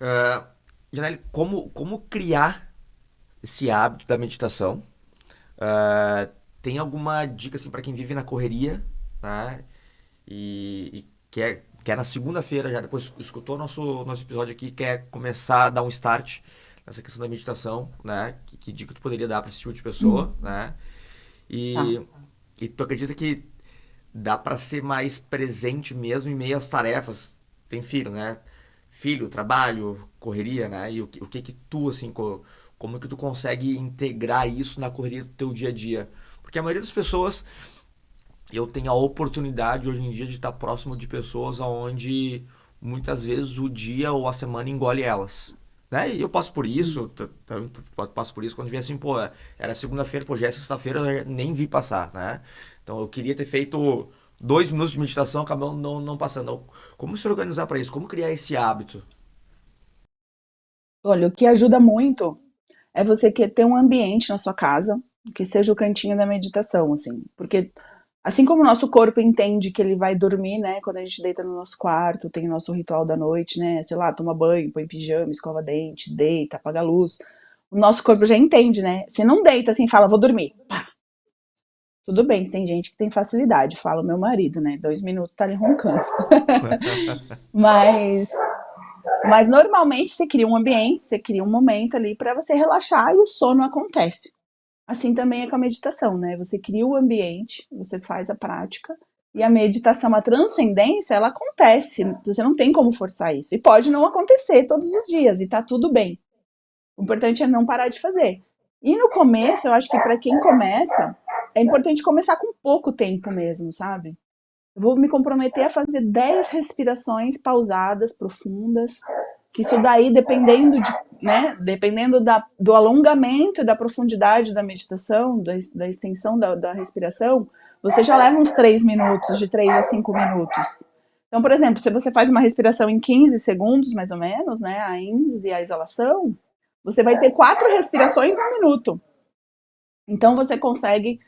Uh, Janelle, como criar esse hábito da meditação? Tem alguma dica assim para quem vive na correria, né? E quer na segunda-feira, já depois escutou nosso episódio aqui, quer começar a dar um start nessa questão da meditação, né? Que dica tu poderia dar para esse tipo de pessoa, né? Tá. E, e tu acredita que dá para ser mais presente mesmo em meio às tarefas? Tem filho, né? Filho, trabalho, correria, né? E o que que tu, assim, como que tu consegue integrar isso na correria do teu dia a dia? Porque a maioria das pessoas, eu tenho a oportunidade hoje em dia de estar próximo de pessoas onde muitas vezes o dia ou a semana engole elas. Né? E eu passo por Sim. isso, passo por isso quando vem assim, pô, era segunda-feira, pô, já é sexta-feira, eu nem vi passar, né? Então eu queria ter feito 2 minutos de meditação, acabou não passando. Como se organizar para isso? Como criar esse hábito? Olha, o que ajuda muito é você ter um ambiente na sua casa que seja o cantinho da meditação, assim. Porque assim como o nosso corpo entende que ele vai dormir, né, quando a gente deita no nosso quarto, tem o nosso ritual da noite, né, sei lá, toma banho, põe pijama, escova dente, deita, apaga a luz. O nosso corpo já entende, né? Você não deita assim, e fala, vou dormir. Pá. Tudo bem, tem gente que tem facilidade, fala o meu marido, né? 2 minutos tá ali roncando. Mas Mas normalmente você cria um ambiente, você cria um momento ali para você relaxar e o sono acontece. Assim também é com a meditação, né? Você cria o ambiente, você faz a prática e a meditação, a transcendência, ela acontece. Você não tem como forçar isso. E pode não acontecer todos os dias e tá tudo bem. O importante é não parar de fazer. E no começo, eu acho que para quem começa, é importante começar com pouco tempo mesmo, sabe? Eu vou me comprometer a fazer 10 respirações pausadas, profundas, que isso daí, dependendo do alongamento e da profundidade da meditação, da extensão da respiração, você já leva uns 3 minutos, de 3 a 5 minutos. Então, por exemplo, se você faz uma respiração em 15 segundos, mais ou menos, né, a ins e a exalação, você vai ter 4 respirações no minuto. Então, você consegue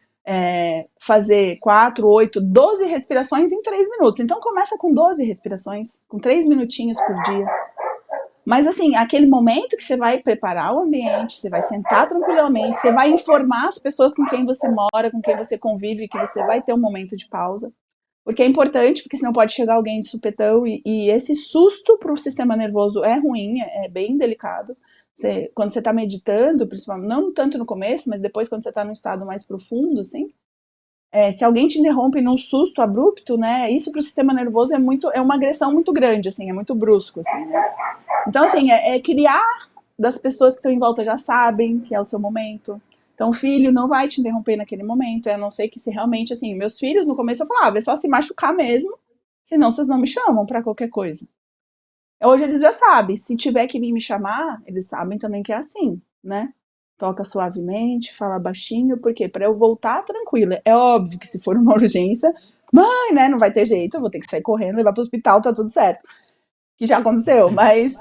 fazer 4, 8, 12 respirações em 3 minutos. Então, começa com 12 respirações, com 3 minutinhos por dia. Mas, assim, aquele momento que você vai preparar o ambiente, você vai sentar tranquilamente, você vai informar as pessoas com quem você mora, com quem você convive, que você vai ter um momento de pausa. Porque é importante, porque senão pode chegar alguém de supetão e esse susto para o sistema nervoso é ruim, é bem delicado. Quando você está meditando, principalmente, não tanto no começo, mas depois quando você está num estado mais profundo, assim, se alguém te interrompe num susto abrupto, né, isso para o sistema nervoso é uma agressão muito grande, assim, é muito brusco, assim, né? Então, assim, criar das pessoas que estão em volta já sabem que é o seu momento. Então, o filho não vai te interromper naquele momento, a não ser que se realmente, assim, meus filhos, no começo eu falava, é só se machucar mesmo, senão vocês não me chamam para qualquer coisa. Hoje eles já sabem, se tiver que vir me chamar, eles sabem também que é assim, né? Toca suavemente, fala baixinho, por quê? Para eu voltar tranquila. É óbvio que se for uma urgência, mãe, né, não vai ter jeito, eu vou ter que sair correndo, levar para o hospital, tá tudo certo. Que já aconteceu, mas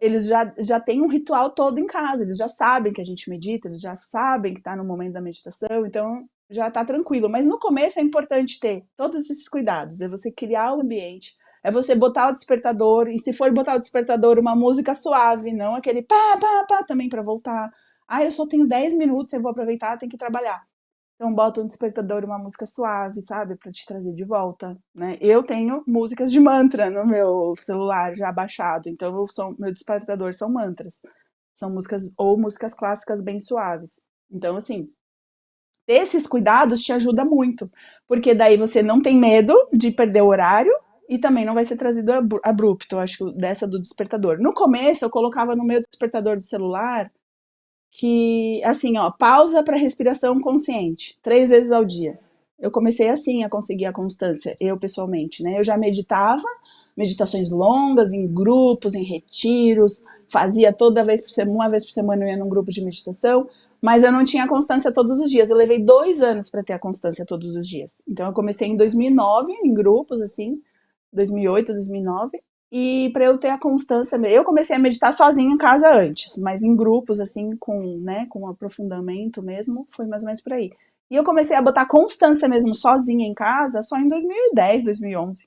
eles já têm um ritual todo em casa, eles já sabem que a gente medita, eles já sabem que está no momento da meditação, então já está tranquilo. Mas no começo é importante ter todos esses cuidados, é você criar o ambiente, é você botar o despertador, e se for botar o despertador, uma música suave, não aquele pá, pá, pá, também para voltar. Ah, eu só tenho 10 minutos, eu vou aproveitar, tenho que trabalhar. Então bota um despertador, uma música suave, sabe? Pra te trazer de volta, né? Eu tenho músicas de mantra no meu celular já baixado, então meu despertador são mantras. São músicas, ou músicas clássicas bem suaves. Então, assim, esses cuidados te ajuda muito, porque daí você não tem medo de perder o horário e também não vai ser trazido abrupto, eu acho, dessa do despertador. No começo, eu colocava no meu despertador do celular que, assim, ó, pausa para respiração consciente, 3 vezes ao dia. Eu comecei assim a conseguir a constância, eu pessoalmente, né? Eu já meditava, meditações longas, em grupos, em retiros, fazia toda vez por semana, uma vez por semana eu ia num grupo de meditação, mas eu não tinha constância todos os dias. Eu levei 2 anos para ter a constância todos os dias. Então eu comecei em 2009, em grupos, assim, 2008, 2009, e para eu ter a constância, eu comecei a meditar sozinha em casa antes, mas em grupos, assim, com aprofundamento mesmo, foi mais ou menos por aí. E eu comecei a botar constância mesmo sozinha em casa só em 2010, 2011.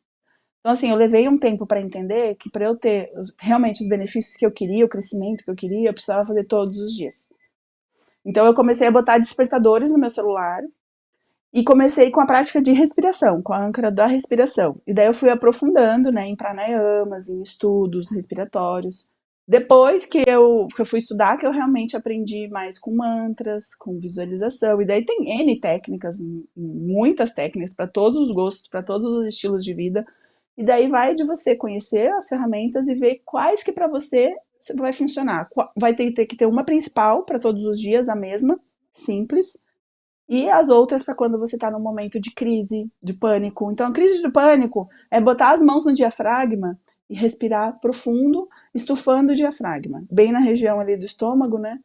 Então, assim, eu levei um tempo para entender que para eu ter realmente os benefícios que eu queria, o crescimento que eu queria, eu precisava fazer todos os dias. Então, eu comecei a botar despertadores no meu celular, e comecei com a prática de respiração, com a âncora da respiração. E daí eu fui aprofundando, né, em pranayamas, em estudos respiratórios. Depois que eu fui estudar, que eu realmente aprendi mais com mantras, com visualização. E daí tem N técnicas, muitas técnicas para todos os gostos, para todos os estilos de vida. E daí vai de você conhecer as ferramentas e ver quais que para você vai funcionar. Vai ter que ter uma principal para todos os dias, a mesma, simples, e as outras para quando você está num momento de crise, de pânico. Então, a crise de pânico é botar as mãos no diafragma e respirar profundo, estufando o diafragma, bem na região ali do estômago, né?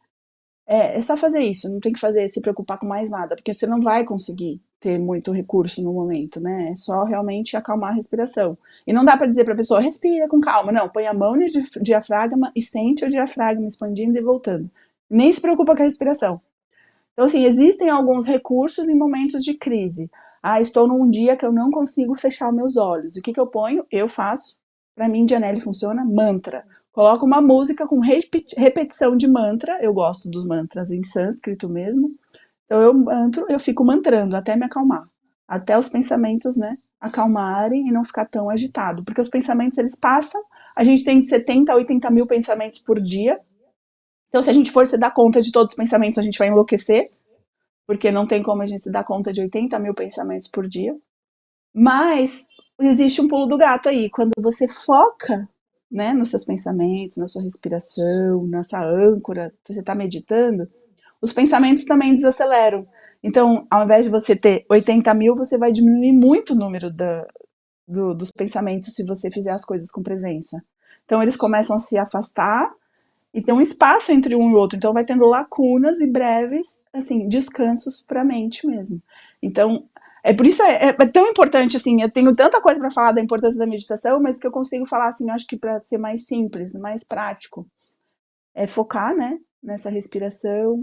É só fazer isso, não tem que se preocupar com mais nada, porque você não vai conseguir ter muito recurso no momento, né? É só realmente acalmar a respiração. E não dá para dizer para a pessoa, respira com calma. Não, põe a mão no diafragma e sente o diafragma expandindo e voltando. Nem se preocupa com a respiração. Então, assim, existem alguns recursos em momentos de crise. Ah, estou num dia que eu não consigo fechar meus olhos. O que eu ponho? Eu faço. Para mim, Janelle funciona mantra. Coloco uma música com repetição de mantra. Eu gosto dos mantras em sânscrito mesmo. Então eu fico mantrando até me acalmar. Até os pensamentos, né, acalmarem e não ficar tão agitado. Porque os pensamentos, eles passam. A gente tem de 70 a 80 mil pensamentos por dia. Então, se a gente for se dar conta de todos os pensamentos, a gente vai enlouquecer, porque não tem como a gente se dar conta de 80 mil pensamentos por dia. Mas existe um pulo do gato aí. Quando você foca, né, nos seus pensamentos, na sua respiração, nessa âncora, você está meditando, os pensamentos também desaceleram. Então, ao invés de você ter 80 mil, você vai diminuir muito o número dos pensamentos se você fizer as coisas com presença. Então, eles começam a se afastar e tem um espaço entre um e outro, então vai tendo lacunas e breves, assim, descansos para a mente mesmo. Então, é por isso é tão importante, assim, eu tenho tanta coisa para falar da importância da meditação, mas que eu consigo falar, assim, eu acho que para ser mais simples, mais prático, é focar, né, nessa respiração.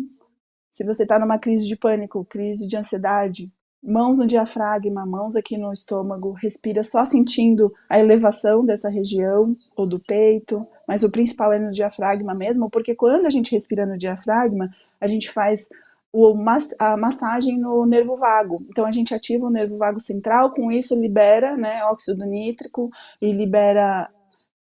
Se você está numa crise de pânico, crise de ansiedade, mãos no diafragma, mãos aqui no estômago, respira só sentindo a elevação dessa região, ou do peito, mas o principal é no diafragma mesmo, porque quando a gente respira no diafragma, a gente faz a massagem no nervo vago. Então a gente ativa o nervo vago central, com isso libera, né, óxido nítrico e libera,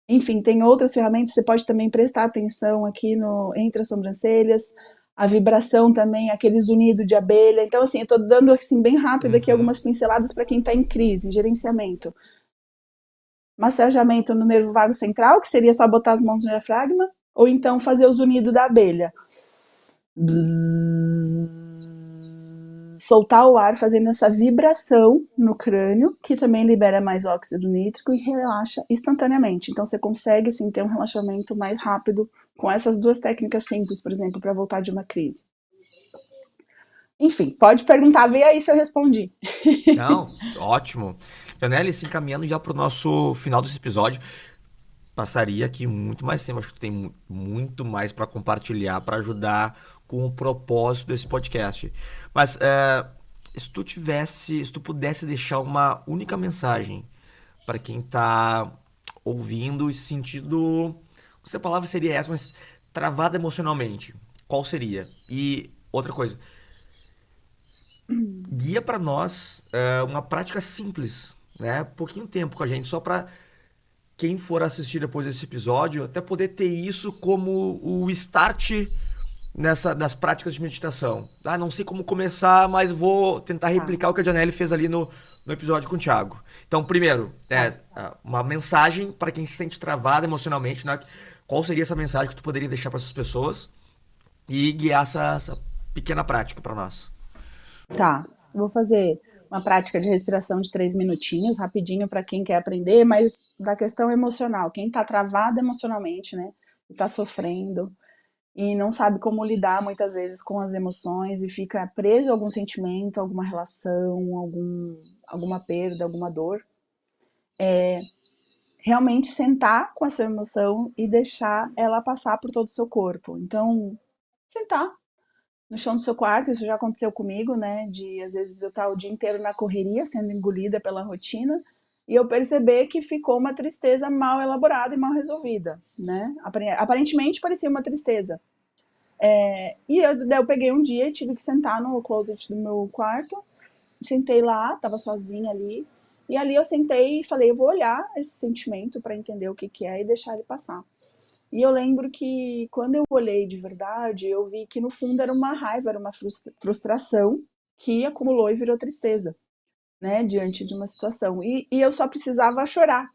enfim, tem outras ferramentas, você pode também prestar atenção aqui no entre as sobrancelhas, a vibração também, aquele zunido de abelha. Então assim, eu tô dando assim bem rápido aqui Uhum. algumas pinceladas para quem está em crise, em gerenciamento. Massageamento no nervo vago central, que seria só botar as mãos no diafragma, ou então fazer o zunido da abelha. Soltar o ar fazendo essa vibração no crânio, que também libera mais óxido nítrico e relaxa instantaneamente. Então você consegue assim ter um relaxamento mais rápido com essas duas técnicas simples, por exemplo, para voltar de uma crise. Enfim, pode perguntar, vê aí se eu respondi. Não, ótimo. Janelle, se encaminhando já para o nosso final desse episódio, passaria aqui muito mais tempo. Acho que tu tem muito mais para compartilhar, para ajudar com o propósito desse podcast. Mas se tu pudesse deixar uma única mensagem para quem está ouvindo e se sentindo, não sei a palavra seria essa, mas travado emocionalmente, qual seria? E outra coisa, guia para nós uma prática simples, né? Pouquinho tempo com a gente, só para quem for assistir depois desse episódio até poder ter isso como o start das práticas de meditação. Ah, não sei como começar, mas vou tentar Tá, replicar o que a Janelle fez ali no episódio com o Thiago. Então, primeiro, tá. uma mensagem para quem se sente travado emocionalmente, né? Qual seria essa mensagem que tu poderia deixar para essas pessoas e guiar essa pequena prática para nós? Tá, vou fazer uma prática de respiração de 3 minutinhos, rapidinho para quem quer aprender, mas da questão emocional, quem está travado emocionalmente, né, está sofrendo e não sabe como lidar muitas vezes com as emoções e fica preso a algum sentimento, alguma relação, alguma perda, alguma dor, realmente sentar com essa emoção e deixar ela passar por todo o seu corpo. Então, sentar no chão do seu quarto, isso já aconteceu comigo, né? De às vezes eu estar o dia inteiro na correria, sendo engolida pela rotina, e eu perceber que ficou uma tristeza mal elaborada e mal resolvida, né? Aparentemente parecia uma tristeza. Daí eu peguei um dia e tive que sentar no closet do meu quarto, sentei lá, tava sozinha ali, e ali eu sentei e falei, eu vou olhar esse sentimento para entender o que que é e deixar ele passar. E eu lembro que quando eu olhei de verdade, eu vi que no fundo era uma raiva, era uma frustração que acumulou e virou tristeza, né, diante de uma situação. E eu só precisava chorar.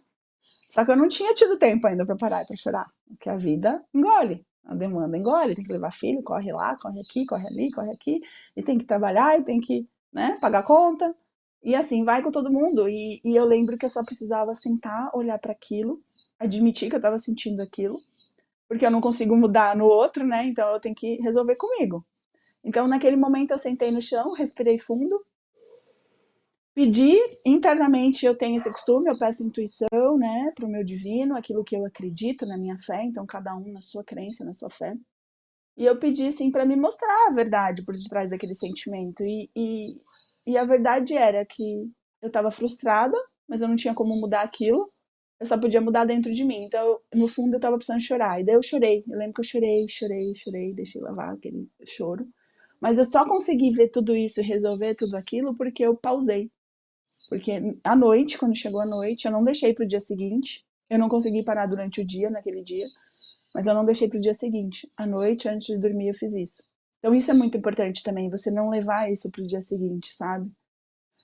Só que eu não tinha tido tempo ainda para parar para chorar, porque a vida engole, a demanda engole, tem que levar filho, corre lá, corre aqui, corre ali, corre aqui, e tem que trabalhar, e tem que, né, pagar conta. E assim, vai com todo mundo. E eu lembro que eu só precisava sentar, olhar para aquilo, admitir que eu estava sentindo aquilo, porque eu não consigo mudar no outro, né? Então eu tenho que resolver comigo. Então naquele momento eu sentei no chão, respirei fundo, pedi internamente, eu tenho esse costume, eu peço intuição, né, para o meu divino, aquilo que eu acredito na minha fé, então cada um na sua crença, na sua fé. E eu pedi assim para me mostrar a verdade por detrás daquele sentimento. E a verdade era que eu estava frustrada, mas eu não tinha como mudar aquilo. Eu só podia mudar dentro de mim. Então, no fundo, eu tava precisando chorar. E daí eu chorei. Eu lembro que eu chorei, chorei, chorei, deixei lavar aquele choro. Mas eu só consegui ver tudo isso e resolver tudo aquilo porque eu pausei. Porque à noite, quando chegou a noite, eu não deixei pro dia seguinte. Eu não consegui parar durante o dia, naquele dia. Mas eu não deixei pro dia seguinte. À noite, antes de dormir, eu fiz isso. Então, isso é muito importante também. Você não levar isso pro dia seguinte, sabe?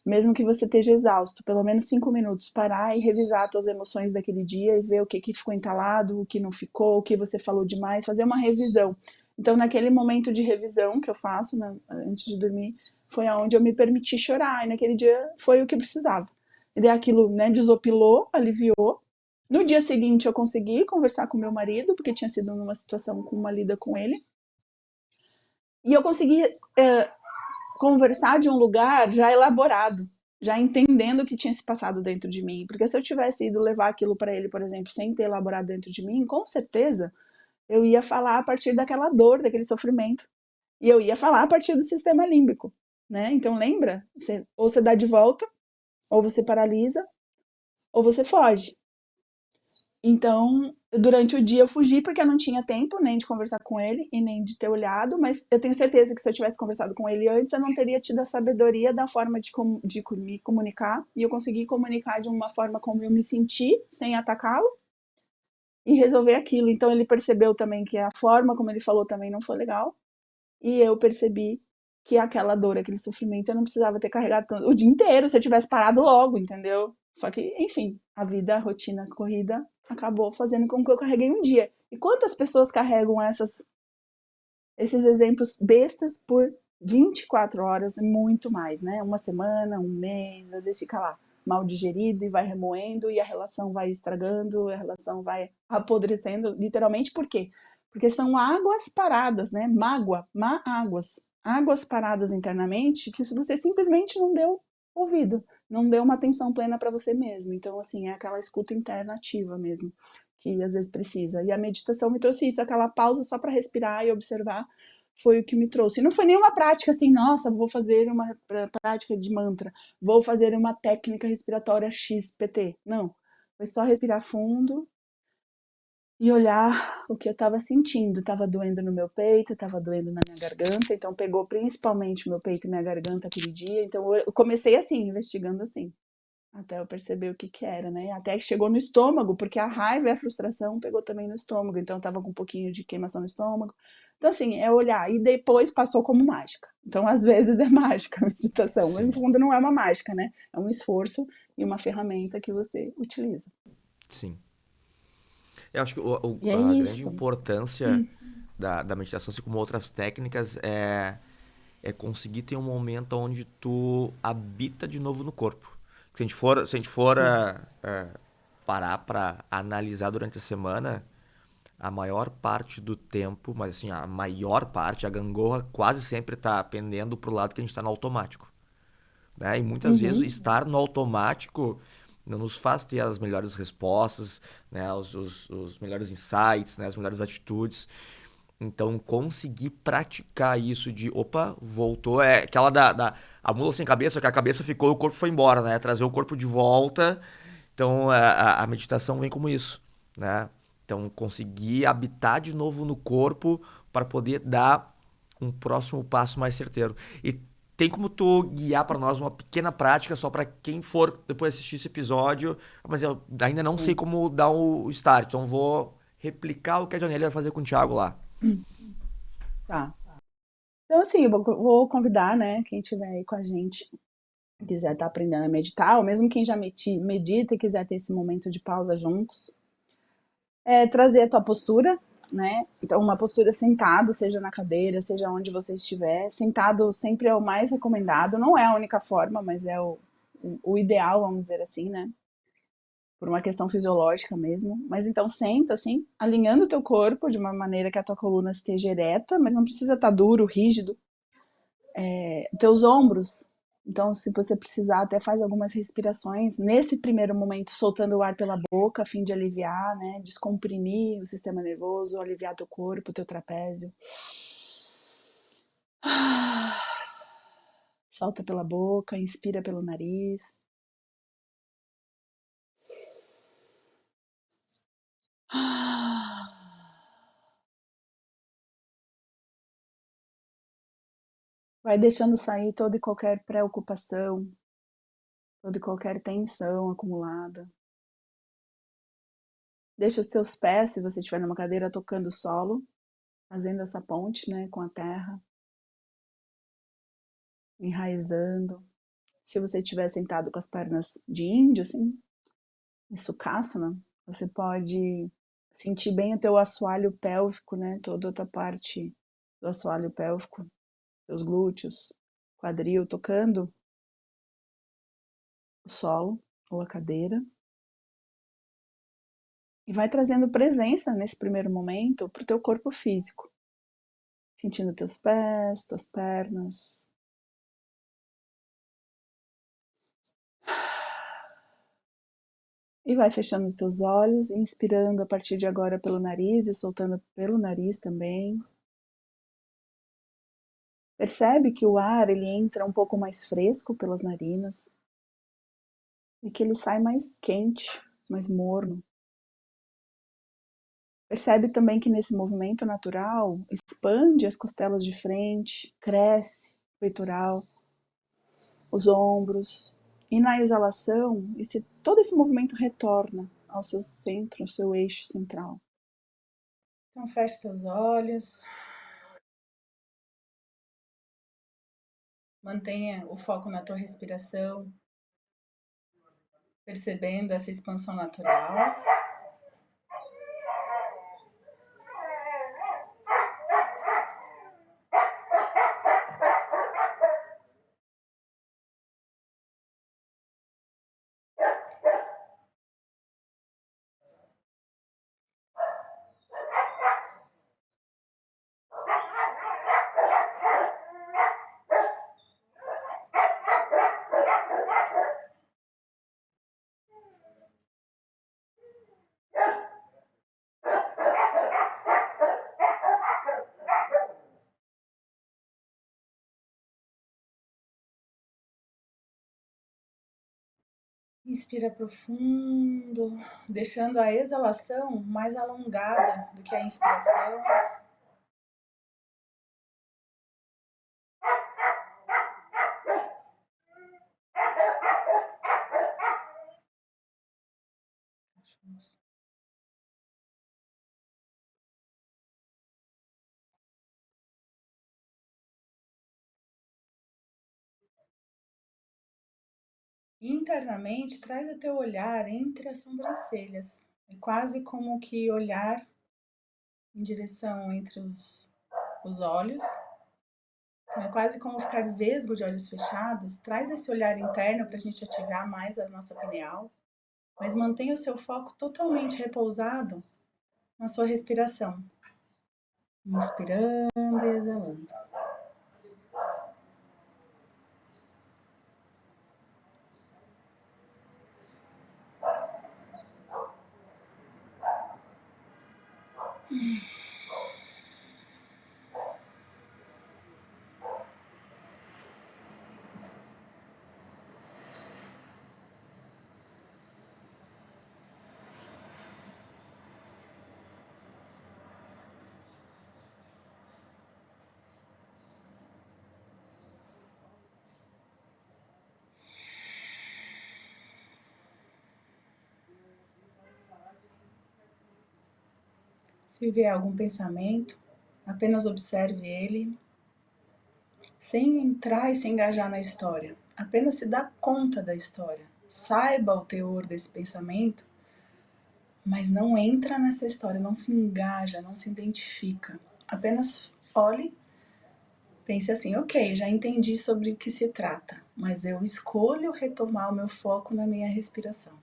Mesmo que você esteja exausto, pelo menos 5 minutos, parar e revisar as tuas emoções daquele dia e ver o que, que ficou entalado, o que não ficou, o que você falou demais, fazer uma revisão. Então, naquele momento de revisão que eu faço, né, antes de dormir, foi aonde eu me permiti chorar, e naquele dia foi o que eu precisava. E daí aquilo, né, desopilou, aliviou. No dia seguinte eu consegui conversar com meu marido, porque tinha sido numa situação com uma lida com ele, e eu consegui conversar de um lugar já elaborado, já entendendo o que tinha se passado dentro de mim. Porque se eu tivesse ido levar aquilo para ele, por exemplo, sem ter elaborado dentro de mim, com certeza eu ia falar a partir daquela dor, daquele sofrimento. E eu ia falar a partir do sistema límbico, né? Então lembra? Ou você dá de volta, ou você paralisa, ou você foge. Então Durante o dia eu fugi porque eu não tinha tempo nem de conversar com ele e nem de ter olhado, mas eu tenho certeza que se eu tivesse conversado com ele antes, eu não teria tido a sabedoria da forma de me comunicar, e eu consegui comunicar de uma forma como eu me senti, sem atacá-lo, e resolver aquilo. Então ele percebeu também que a forma como ele falou também não foi legal, e eu percebi que aquela dor, aquele sofrimento, eu não precisava ter carregado o dia inteiro se eu tivesse parado logo, entendeu? Só que, enfim, a vida, a rotina, a corrida acabou fazendo com que eu carreguei um dia. E quantas pessoas carregam esses exemplos bestas por 24 horas, muito mais, né? Uma semana, um mês, às vezes fica lá mal digerido e vai remoendo e a relação vai estragando, a relação vai apodrecendo, literalmente, por quê? Porque são águas paradas, né? Águas paradas internamente que você simplesmente não deu ouvido, não deu uma atenção plena para você mesmo. Então, assim, é aquela escuta interna ativa mesmo, que às vezes precisa. E a meditação me trouxe isso, aquela pausa só para respirar e observar, foi o que me trouxe. E não foi nenhuma prática assim, nossa, vou fazer uma prática de mantra, vou fazer uma técnica respiratória XPT. Não. Foi só respirar fundo e olhar o que eu estava sentindo. Estava doendo no meu peito, estava doendo na minha garganta, então pegou principalmente meu peito e minha garganta aquele dia. Então eu comecei assim, investigando assim, até eu perceber o que que era, né? Até que chegou no estômago, porque a raiva e a frustração pegou também no estômago, então eu tava com um pouquinho de queimação no estômago. Então, assim, é olhar. E depois passou como mágica. Então, às vezes é mágica a meditação, mas no Sim, fundo não é uma mágica, né? É um esforço e uma ferramenta que você utiliza. sim. Eu acho que E é a grande isso. importância da meditação, assim como outras técnicas, é conseguir ter um momento onde tu habita de novo no corpo. Se a gente for Sim. parar para analisar durante a semana, a maior parte do tempo, mas assim, a maior parte, a gangorra quase sempre está pendendo pro lado que a gente está no automático, né? E muitas vezes Uhum. estar no automático não nos faz ter as melhores respostas, né? Os melhores insights, né? As melhores atitudes. Então, conseguir praticar isso de, opa, voltou, é aquela a mula sem cabeça, que a cabeça ficou e o corpo foi embora, né? Trazer o corpo de volta. Então, a meditação vem como isso, né? Então, conseguir habitar de novo no corpo para poder dar um próximo passo mais certeiro. E tem como tu guiar para nós uma pequena prática só para quem for depois assistir esse episódio, mas eu ainda não sei Sim. como dar o start, então vou replicar o que a Janelle vai fazer com o Thiago lá. Tá. Então, assim, eu vou convidar, né, quem estiver aí com a gente, quiser estar aprendendo a meditar, ou mesmo quem já medita e quiser ter esse momento de pausa juntos, trazer a tua postura, né? Então, uma postura sentado, seja na cadeira, seja onde você estiver. Sentado sempre é o mais recomendado, não é a única forma, mas é o ideal, vamos dizer assim, né? Por uma questão fisiológica mesmo. Mas então senta assim, alinhando o teu corpo de uma maneira que a tua coluna esteja ereta, mas não precisa estar duro, rígido. Teus ombros. Então, se você precisar, até faz algumas respirações nesse primeiro momento, soltando o ar pela boca, a fim de aliviar, né? Descomprimir o sistema nervoso, aliviar teu corpo, teu trapézio. Solta pela boca, inspira pelo nariz. Vai deixando sair toda e qualquer preocupação, toda e qualquer tensão acumulada. Deixa os teus pés, se você estiver numa cadeira, tocando o solo, fazendo essa ponte, né, com a terra, enraizando. Se você estiver sentado com as pernas de índio, assim, em Sukhasana, você pode sentir bem o teu assoalho pélvico, né, toda a tua parte do assoalho pélvico, teus glúteos, quadril, tocando o solo ou a cadeira. E vai trazendo presença nesse primeiro momento para o teu corpo físico, sentindo teus pés, tuas pernas. E vai fechando os teus olhos, inspirando a partir de agora pelo nariz e soltando pelo nariz também. Percebe que o ar ele entra um pouco mais fresco pelas narinas e que ele sai mais quente, mais morno. Percebe também que nesse movimento natural expande as costelas de frente, cresce o peitoral, os ombros. E na exalação, todo esse movimento retorna ao seu centro, ao seu eixo central. Então feche seus olhos. Mantenha o foco na tua respiração, percebendo essa expansão natural. Inspira profundo, deixando a exalação mais alongada do que a inspiração. Internamente, traz o teu olhar entre as sobrancelhas. É quase como que olhar em direção entre os olhos. Então, é quase como ficar vesgo de olhos fechados. Traz esse olhar interno para a gente ativar mais a nossa pineal. Mas mantenha o seu foco totalmente repousado na sua respiração. Inspirando e exalando. Se vier algum pensamento, apenas observe ele, sem entrar e se engajar na história. Apenas se dá conta da história. Saiba o teor desse pensamento, mas não entra nessa história, não se engaja, não se identifica. Apenas olhe, pense assim, ok, já entendi sobre o que se trata, mas eu escolho retomar o meu foco na minha respiração.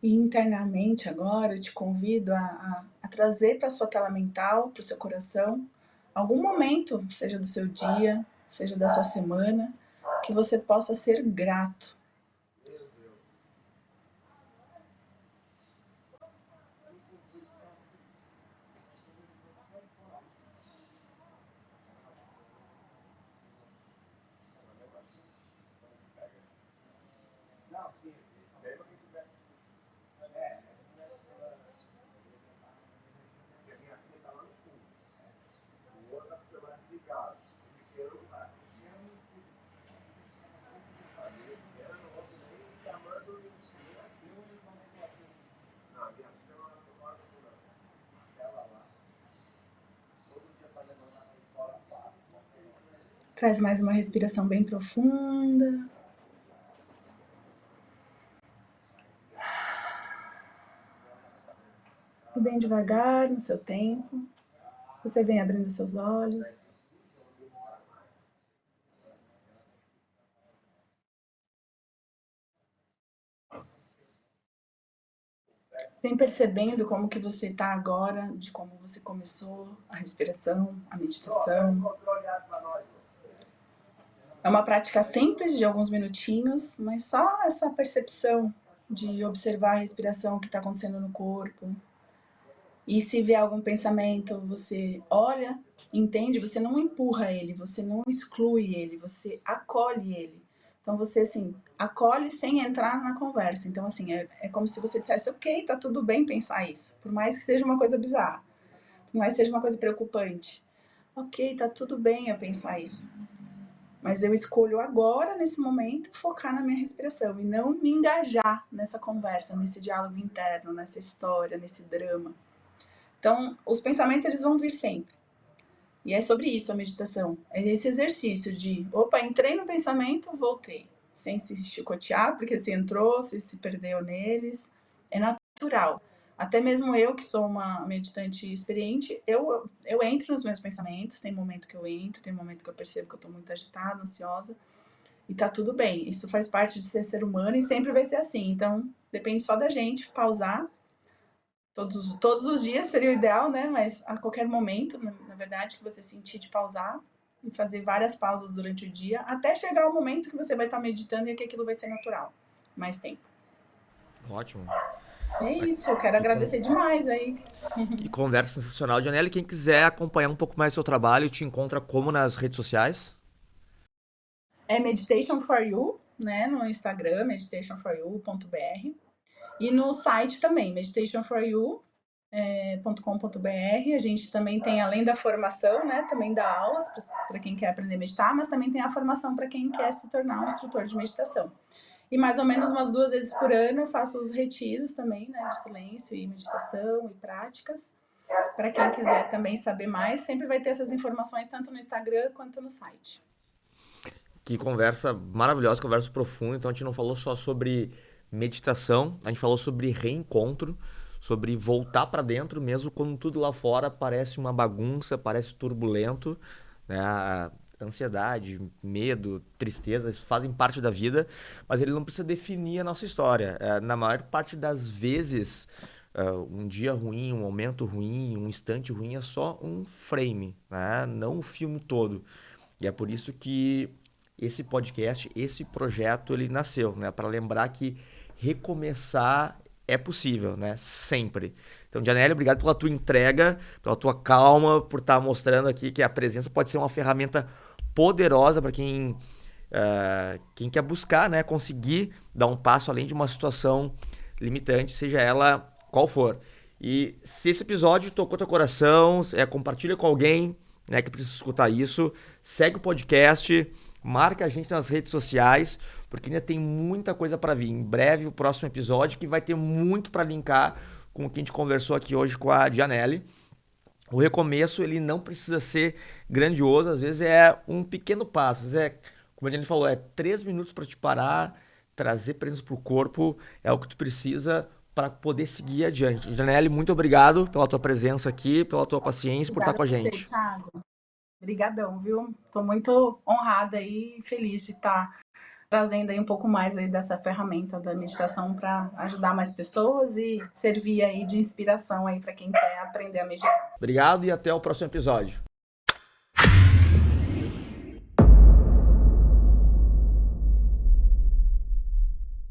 E internamente agora eu te convido a trazer para a sua tela mental, para o seu coração, algum momento, seja do seu dia, seja da sua semana, que você possa ser grato. Traz mais uma respiração bem profunda. E bem devagar, no seu tempo, você vem abrindo seus olhos. Vem percebendo como que você está agora, de como você começou a respiração, a meditação. É uma prática simples de alguns minutinhos, mas só essa percepção de observar a respiração que está acontecendo no corpo. E se vier algum pensamento, você olha, entende, você não empurra ele, você não exclui ele, você acolhe ele. Então você, assim, acolhe sem entrar na conversa. Então, assim, é como se você dissesse, ok, tá tudo bem pensar isso, por mais que seja uma coisa bizarra, por mais que seja uma coisa preocupante. Ok, tá tudo bem eu pensar isso. Mas eu escolho agora, nesse momento, focar na minha respiração e não me engajar nessa conversa, nesse diálogo interno, nessa história, nesse drama. Então, os pensamentos eles vão vir sempre. E é sobre isso a meditação. É esse exercício de, opa, entrei no pensamento, voltei. Sem se chicotear, porque se entrou, se perdeu neles. É natural. Até mesmo eu, que sou uma meditante experiente, eu entro nos meus pensamentos. Tem momento que eu entro, tem momento que eu percebo que eu estou muito agitada, ansiosa. E tá tudo bem. Isso faz parte de ser humano e sempre vai ser assim. Então, depende só da gente pausar. Todos os dias seria o ideal, né? Mas a qualquer momento, na verdade, que você sentir de pausar e fazer várias pausas durante o dia, até chegar o momento que você vai estar meditando e que aquilo vai ser natural. Mais tempo. Ótimo. É isso, eu quero agradecer demais aí. Que conversa sensacional, Janelle. Quem quiser acompanhar um pouco mais do seu trabalho, te encontra como nas redes sociais? É Meditation for You, né? No Instagram, meditationforyou.br. E no site também, meditationforyou.com.br. A gente também tem, além da formação, né, também dá aulas para quem quer aprender a meditar, mas também tem a formação para quem quer se tornar um instrutor de meditação. E mais ou menos umas 2 vezes por ano eu faço os retiros também, né, de silêncio e meditação e práticas. Para quem quiser também saber mais, sempre vai ter essas informações tanto no Instagram quanto no site. Que conversa maravilhosa, conversa profunda. Então a gente não falou só sobre meditação, a gente falou sobre reencontro, sobre voltar para dentro, mesmo quando tudo lá fora parece uma bagunça, parece turbulento, né? A ansiedade, medo, tristeza, isso fazem parte da vida, mas ele não precisa definir a nossa história. Na maior parte das vezes, um dia ruim, um momento ruim, um instante ruim é só um frame, né? Não o filme todo. E é por isso que esse podcast, esse projeto, ele nasceu, né? Para lembrar que recomeçar é possível, né? Sempre. Então, Janelle, obrigado pela tua entrega, pela tua calma, por estar mostrando aqui que a presença pode ser uma ferramenta poderosa para quem quer buscar, né? Conseguir dar um passo além de uma situação limitante, seja ela qual for. E se esse episódio tocou teu coração, compartilha com alguém, né, que precisa escutar isso, segue o podcast, marca a gente nas redes sociais, porque ainda tem muita coisa para vir. Em breve, o próximo episódio, que vai ter muito para linkar com o que a gente conversou aqui hoje com a Janelle. O recomeço, ele não precisa ser grandioso, às vezes é um pequeno passo. Às vezes como a Janelle falou, 3 minutos para te parar, trazer presença para o corpo, é o que tu precisa para poder seguir adiante. Janelle, muito obrigado pela tua presença aqui, pela tua paciência, por estar Obrigada com a a você, gente. Thiago. Obrigadão, viu? Estou muito honrada e feliz de estar trazendo aí um pouco mais aí dessa ferramenta da meditação para ajudar mais pessoas e servir aí de inspiração aí para quem quer aprender a meditar. Obrigado e até o próximo episódio.